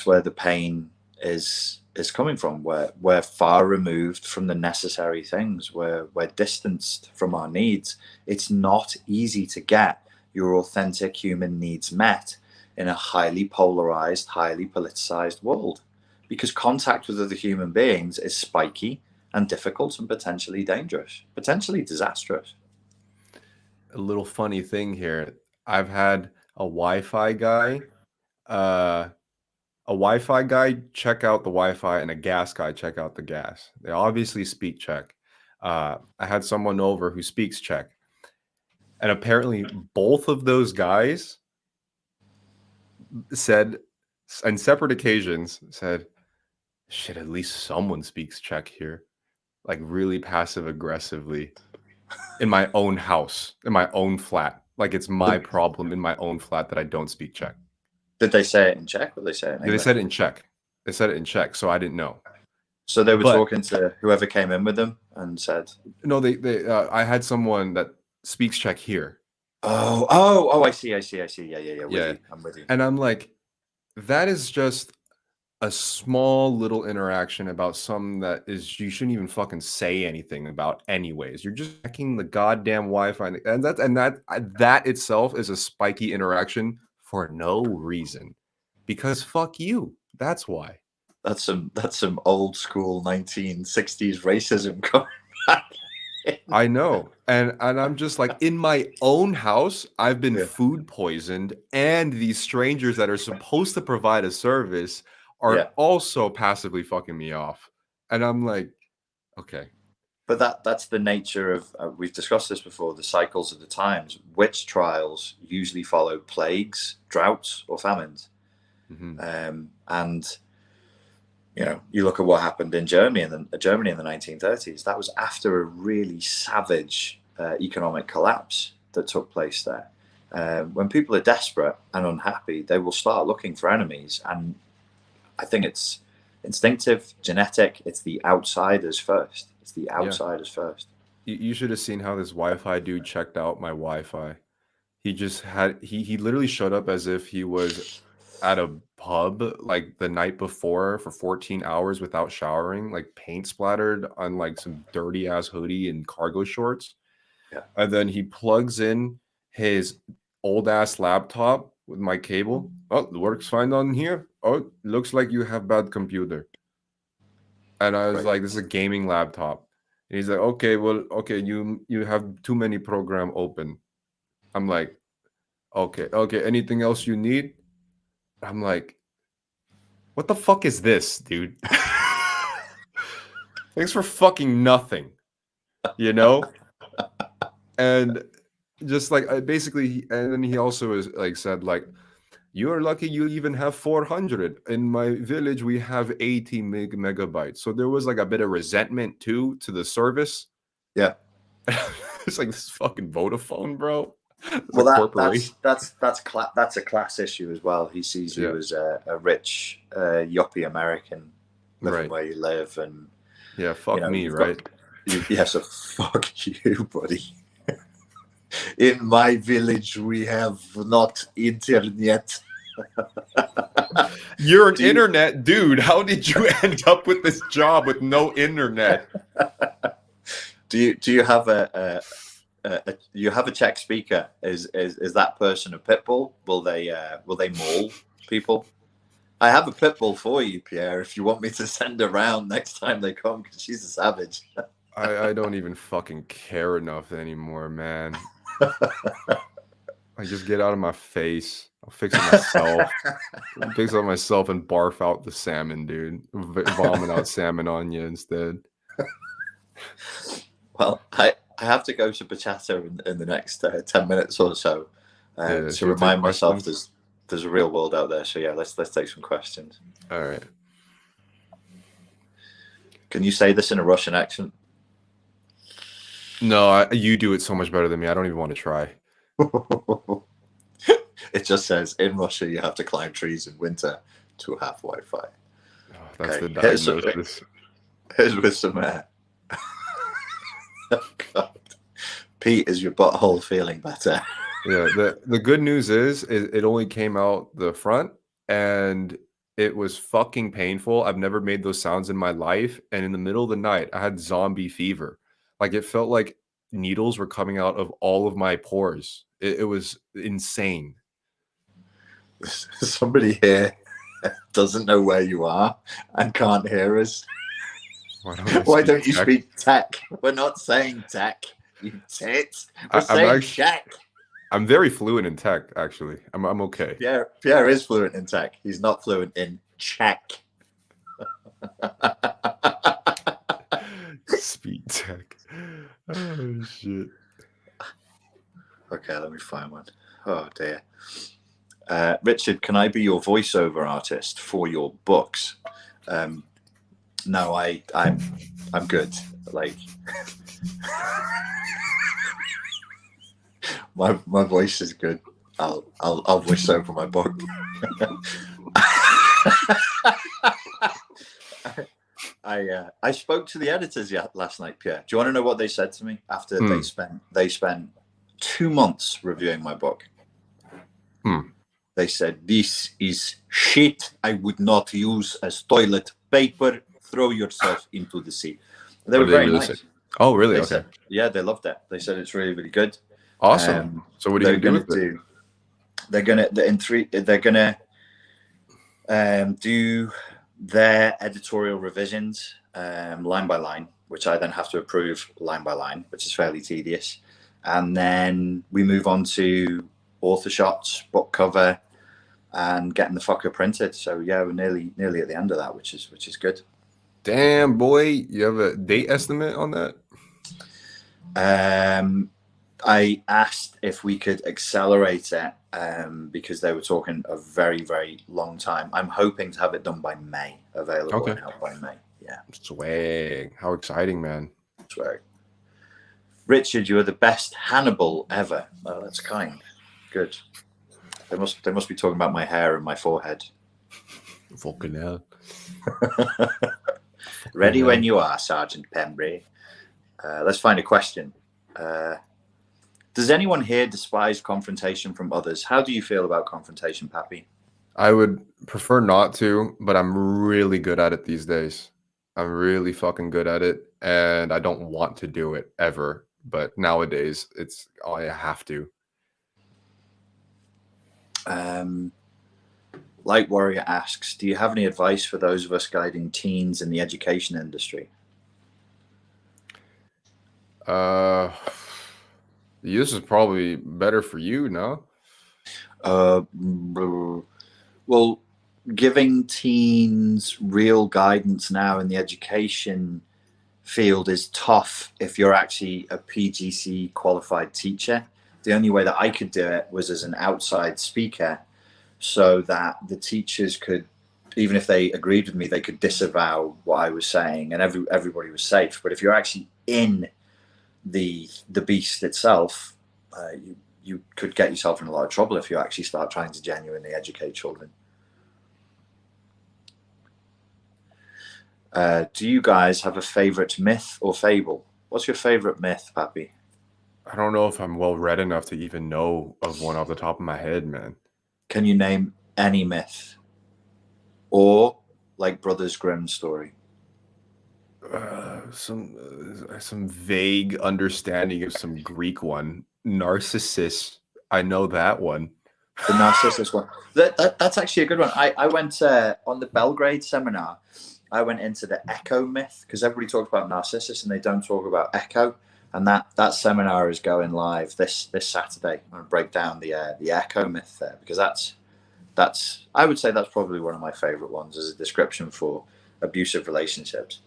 where the pain is coming from. We're far removed from the necessary things. We're distanced from our needs. It's not easy to get your authentic human needs met in a highly polarized, highly politicized world, because contact with other human beings is spiky and difficult and potentially dangerous, potentially disastrous. A little funny thing here. I've had a Wi-Fi guy check out the Wi-Fi and a gas guy check out the gas. They obviously speak Czech. I had someone over who speaks Czech. And apparently both of those guys said, on separate occasions, said, shit, at least someone speaks Czech here. Like really passive aggressively in my own house, in my own flat. Like it's my problem in my own flat that I don't speak Czech. Did they say it in Czech or did they say it in English? They said it in Czech. They said it in Czech, so I didn't know. So they were talking to whoever came in with them and said, "No, I had someone that speaks Czech here." Oh! I see. Yeah. I'm with you. And I'm like, that is just a small little interaction about something that is you shouldn't even fucking say anything about anyways. You're just checking the goddamn Wi-Fi, and that itself is a spiky interaction for no reason, because fuck you. That's why. That's some old school 1960s racism coming back. I know. And I'm just like, in my own house, I've been food poisoned, and these strangers that are supposed to provide a service are also passively fucking me off. And I'm like, okay. But that's the nature of, we've discussed this before, the cycles of the times. Witch trials usually follow plagues, droughts, or famines. Mm-hmm. And you know, you look at what happened in Germany in the 1930s. That was after a really savage economic collapse that took place there. When people are desperate and unhappy, they will start looking for enemies. And I think it's instinctive, genetic. It's the outsiders first. It's the outsiders first. You should have seen how this Wi-Fi dude checked out my Wi-Fi. He just had he literally showed up as if he was at a pub like the night before for 14 hours without showering, like paint splattered on like some dirty ass hoodie and cargo shorts. Yeah. And then he plugs in his old ass laptop with my cable. Oh, it works fine on here. Oh, looks like you have bad computer. And I was like, this is a gaming laptop. And he's like, okay, you have too many program open. I'm like, okay, anything else you need? I'm like, what the fuck is this, dude? Thanks for fucking nothing, you know? And just like basically, and then he also is like said like, you're lucky you even have 400. In my village, we have 80 megabytes. So there was like a bit of resentment too to the service. Yeah. It's like this fucking Vodafone, bro. Well, that's a class issue as well. He sees you as a rich yuppie American living where you live, and fuck me, right? So fuck you, buddy. In my village, we have not internet. You're an internet dude. How did you end up with this job with no internet? Do you have you have a Czech speaker? Is that person a pit bull? Will they maul people? I have a pit bull for you, Pierre, if you want me to send her around next time they come, because she's a savage. I don't even fucking care enough anymore, man. I just get out of my face. I'll fix it myself. Fix it myself and barf out the salmon, dude. Vomit out salmon on you instead. Well, I have to go to Bachata in the next 10 minutes or so to remind myself there's a real world out there. So yeah, let's take some questions. All right. Can you say this in a Russian accent? No, you do it so much better than me. I don't even want to try. It just says in Russia you have to climb trees in winter to have Wi-Fi. Oh, that's the diagnosis. Here's with some air. Oh, God. Pete, is your butthole feeling better? Yeah, the good news is it only came out the front, and it was fucking painful. I've never made those sounds in my life, and in the middle of the night, I had zombie fever. Like it felt like needles were coming out of all of my pores. It was insane. Somebody here doesn't know where you are and can't hear us. Why don't you speak tech? We're not saying tech, you tits. We're saying Czech. I'm very fluent in tech, actually. I'm okay. Pierre is fluent in tech. He's not fluent in Czech. Speak tech. Oh shit. Okay, let me find one. Oh dear. Richard, can I be your voiceover artist for your books? No, I'm good. Like my voice is good. I'll voice over my book. I spoke to the editors last night, Pierre. Do you want to know what they said to me after they spent 2 months reviewing my book? They said, "This is shit. I would not use as toilet paper. Throw yourself into the sea." They were very nice. Oh, really? Okay. Yeah, they loved it. They said it's really, really good. Awesome. So what are you going to do? They're gonna do their editorial revisions line by line, which I then have to approve line by line, which is fairly tedious. And then we move on to author shots, book cover, and getting the fucker printed. So yeah, we're nearly at the end of that, which is good. Damn, boy, you have a date estimate on that? I asked if we could accelerate it because they were talking a very, very long time. I'm hoping to have it done by May, available and out by May. Yeah. Swag. How exciting, man. Swag. Richard, you are the best Hannibal ever. Oh, that's kind. Good. They must be talking about my hair and my forehead. Fucking hell. Ready when you are, Sergeant Pembry. Let's find a question. Does anyone here despise confrontation from others? How do you feel about confrontation, Pappy? I would prefer not to, but I'm really good at it these days. I'm really fucking good at it, and I don't want to do it ever. But nowadays, I have to. Light Warrior asks, do you have any advice for those of us guiding teens in the education industry? This is probably better for you, no? Well, giving teens real guidance now in the education field is tough if you're actually a PGC qualified teacher. The only way that I could do it was as an outside speaker, so that the teachers could, even if they agreed with me, they could disavow what I was saying, and everybody was safe. But if you're actually in the beast itself, you could get yourself in a lot of trouble if you actually start trying to genuinely educate children. Do you guys have a favorite myth or fable? What's your favorite myth, Pappy? I don't know if I'm well read enough to even know of one off the top of my head, man. Can you name any myth? Or like Brothers Grimm story? Some vague understanding of some Greek one. Narcissus. I know that one. The Narcissus one. That's actually a good one. I went on the Belgrade seminar. I went into the echo myth, because everybody talks about Narcissus and they don't talk about echo. And that seminar is going live this Saturday. I'm going to break down the echo myth there, because that's I would say that's probably one of my favorite ones as a description for abusive relationships.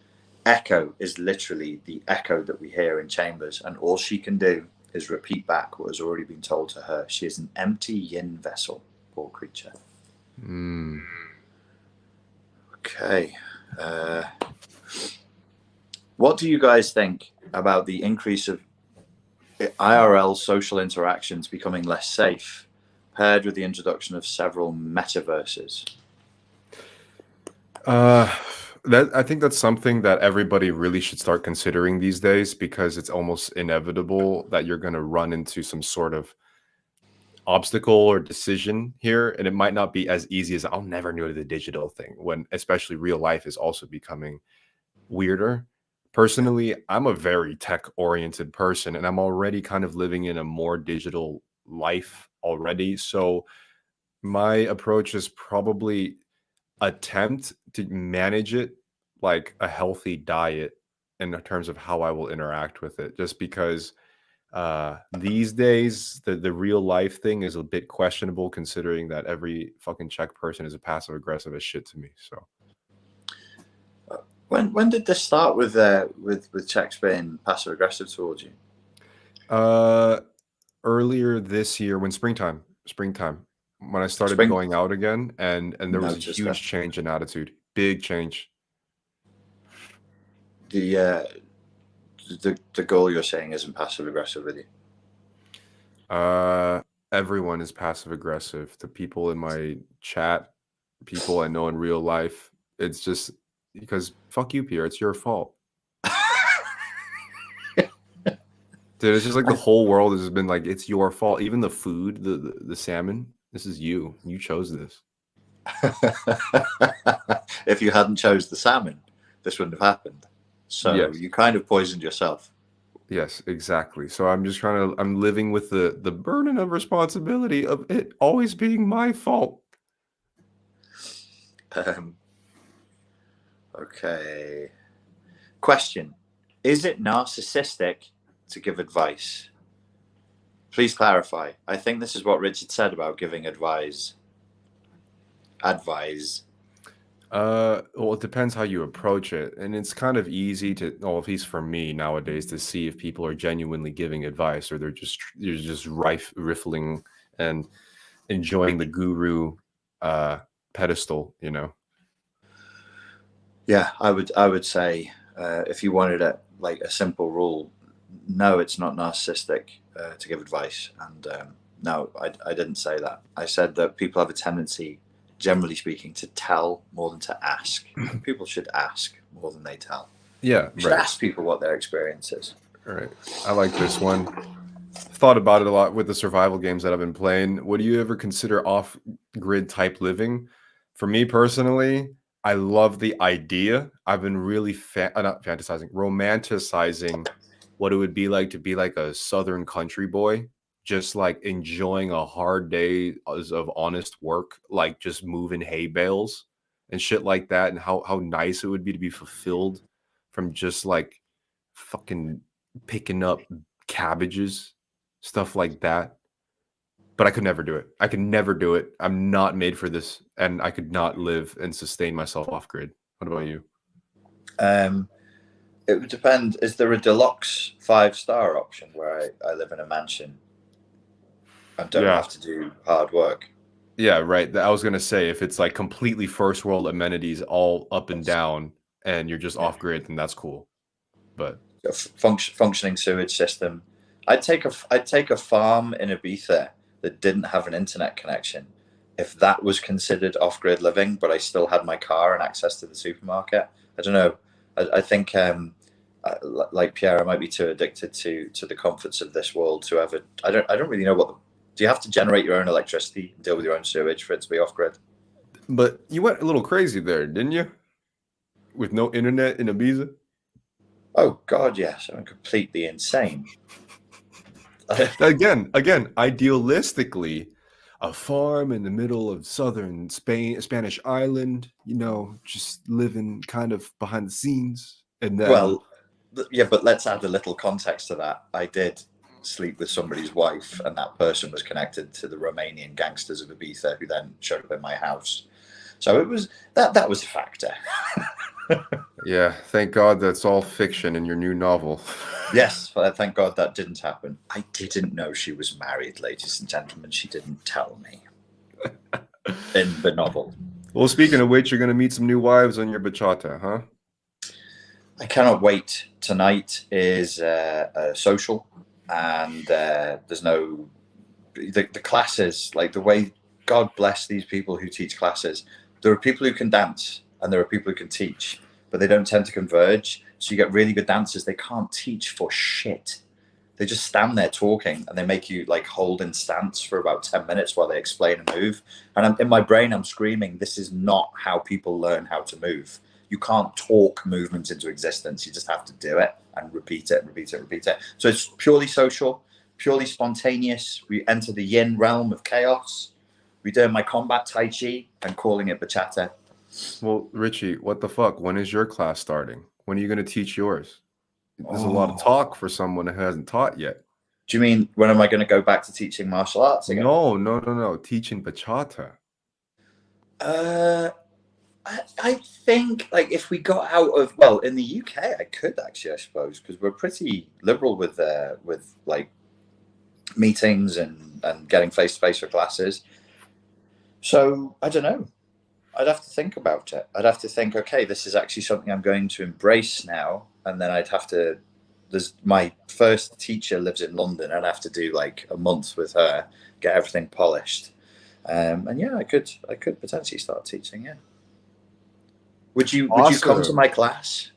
Echo is literally the echo that we hear in chambers, and all she can do is repeat back what has already been told to her. She is an empty yin vessel, poor creature. Okay. What do you guys think about the increase of IRL social interactions becoming less safe, paired with the introduction of several metaverses? I think that's something that everybody really should start considering these days, because it's almost inevitable that you're going to run into some sort of obstacle or decision here, and it might not be as easy as I'll never do the digital thing, when especially real life is also becoming weirder. Personally, I'm a very tech-oriented person, and I'm already kind of living in a more digital life already. So my approach is probably attempt to manage it like a healthy diet in terms of how I will interact with it. Just because these days the real life thing is a bit questionable, considering that every fucking Czech person is a passive aggressive as shit to me. So when did this start with Czechs being passive aggressive towards you? Earlier this year, when springtime when I started going out again, and there was a huge change in attitude, big change. The goal you're saying isn't passive aggressive with you? Everyone is passive aggressive. The people in my chat, people I know in real life. It's just because fuck you, Pierre. It's your fault. Dude, it's just like the whole world has been like, it's your fault. Even the food, the salmon, this is you. You chose this. If you hadn't chose the salmon, this wouldn't have happened. So yes. You kind of poisoned yourself. Yes, exactly. So I'm living with the burden of responsibility of it always being my fault. Okay. Question. Is it narcissistic to give advice? Please clarify. I think this is what Richard said about giving advice. Well, it depends how you approach it, and it's kind of easy to, at least for me nowadays, to see if people are genuinely giving advice or they're just riffling and enjoying the guru pedestal, you know. Yeah, I would say if you wanted a simple rule, no, it's not narcissistic to give advice, and no, I didn't say that. I said that people have a tendency generally speaking, to tell more than to ask. People should ask more than they tell. Yeah, you should ask people what their experience is. All right. I like this one. Thought about it a lot with the survival games that I've been playing. Would you ever consider off-grid type living? For me personally, I love the idea. I've been really not fantasizing, romanticizing what it would be like to be like a southern country boy, just like enjoying a hard day of honest work, like just moving hay bales and shit like that, and how nice it would be to be fulfilled from just like fucking picking up cabbages, stuff like that. But I could never do it. I could never do it. I'm not made for this, and I could not live and sustain myself off grid. What about you? It would depend. Is there a deluxe 5-star option where I live in a mansion and don't have to do hard work? Yeah, right. I was gonna say, if it's like completely first world amenities all up and down, and you're just off grid, then that's cool. But a functioning sewage system. I'd take a farm in Ibiza that didn't have an internet connection, if that was considered off-grid living, but I still had my car and access to the supermarket. I don't know. I think, like Pierre, I might be too addicted to the comforts of this world to ever. I don't really know do you have to generate your own electricity and deal with your own sewage for it to be off-grid? But you went a little crazy there, didn't you? With no internet in Ibiza? Oh God, yes. I'm completely insane. Again, idealistically, a farm in the middle of southern Spain, Spanish island, just living kind of behind the scenes. And then, well, yeah, but let's add a little context to that. I did sleep with somebody's wife, and that person was connected to the Romanian gangsters of Ibiza, who then showed up in my house. So it was that was a factor. Yeah, thank God that's all fiction in your new novel. Yes, thank God that didn't happen. I didn't know she was married, ladies and gentlemen. She didn't tell me in the novel. Well, speaking of which, you're going to meet some new wives on your bachata, huh? I cannot wait. Tonight is a social, and there's no the classes, like the way, God bless these people who teach classes. There are people who can dance and there are people who can teach, but they don't tend to converge. So you get really good dancers. They can't teach for shit. They just stand there talking, and they make you like hold in stance for about 10 minutes while they explain a move. And in my brain, I'm screaming, this is not how people learn how to move. You can't talk movements into existence. You just have to do it and repeat it, repeat it, repeat it. So it's purely social, purely spontaneous. We enter the yin realm of chaos. We do my combat tai chi and calling it bachata. Well, Richie, what the fuck? When is your class starting? When are you going to teach yours? There's a lot of talk for someone who hasn't taught yet. Do you mean, when am I going to go back to teaching martial arts again? No. Teaching bachata. I think, like, if we got out of, well, in the UK, I could actually, I suppose, because we're pretty liberal with like meetings and getting face to face for classes. So I don't know. I'd have to think about it. I'd have to think, okay, this is actually something I'm going to embrace now, and then I'd have to. There's my first teacher lives in London. I'd have to do like a month with her, get everything polished, and yeah, I could potentially start teaching. Yeah. Would you come to my class?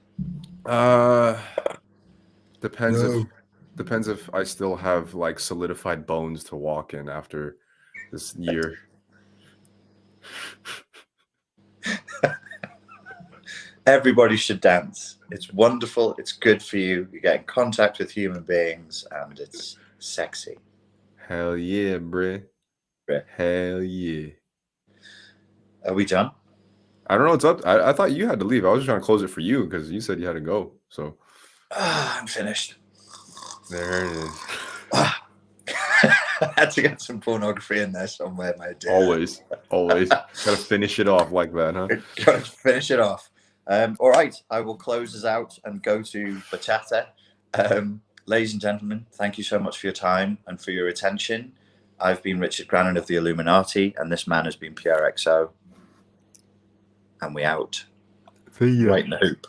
Depends if I still have like solidified bones to walk in after this year. Everybody should dance. It's wonderful. It's good for you. You get in contact with human beings, and it's sexy. Hell yeah, bruh. Hell yeah. Are we done? I don't know. It's up. I thought you had to leave. I was just trying to close it for you because you said you had to go. So I'm finished. There it is. I had to get some pornography in there somewhere, my dear. Always. Gotta finish it off like that, huh? Gotta finish it off. All right, I will close us out and go to bachata. Ladies and gentlemen, thank you so much for your time and for your attention. I've been Richard Grannon of the Illuminati, and this man has been Pierre XO. And we out. See ya. Right in the hoop.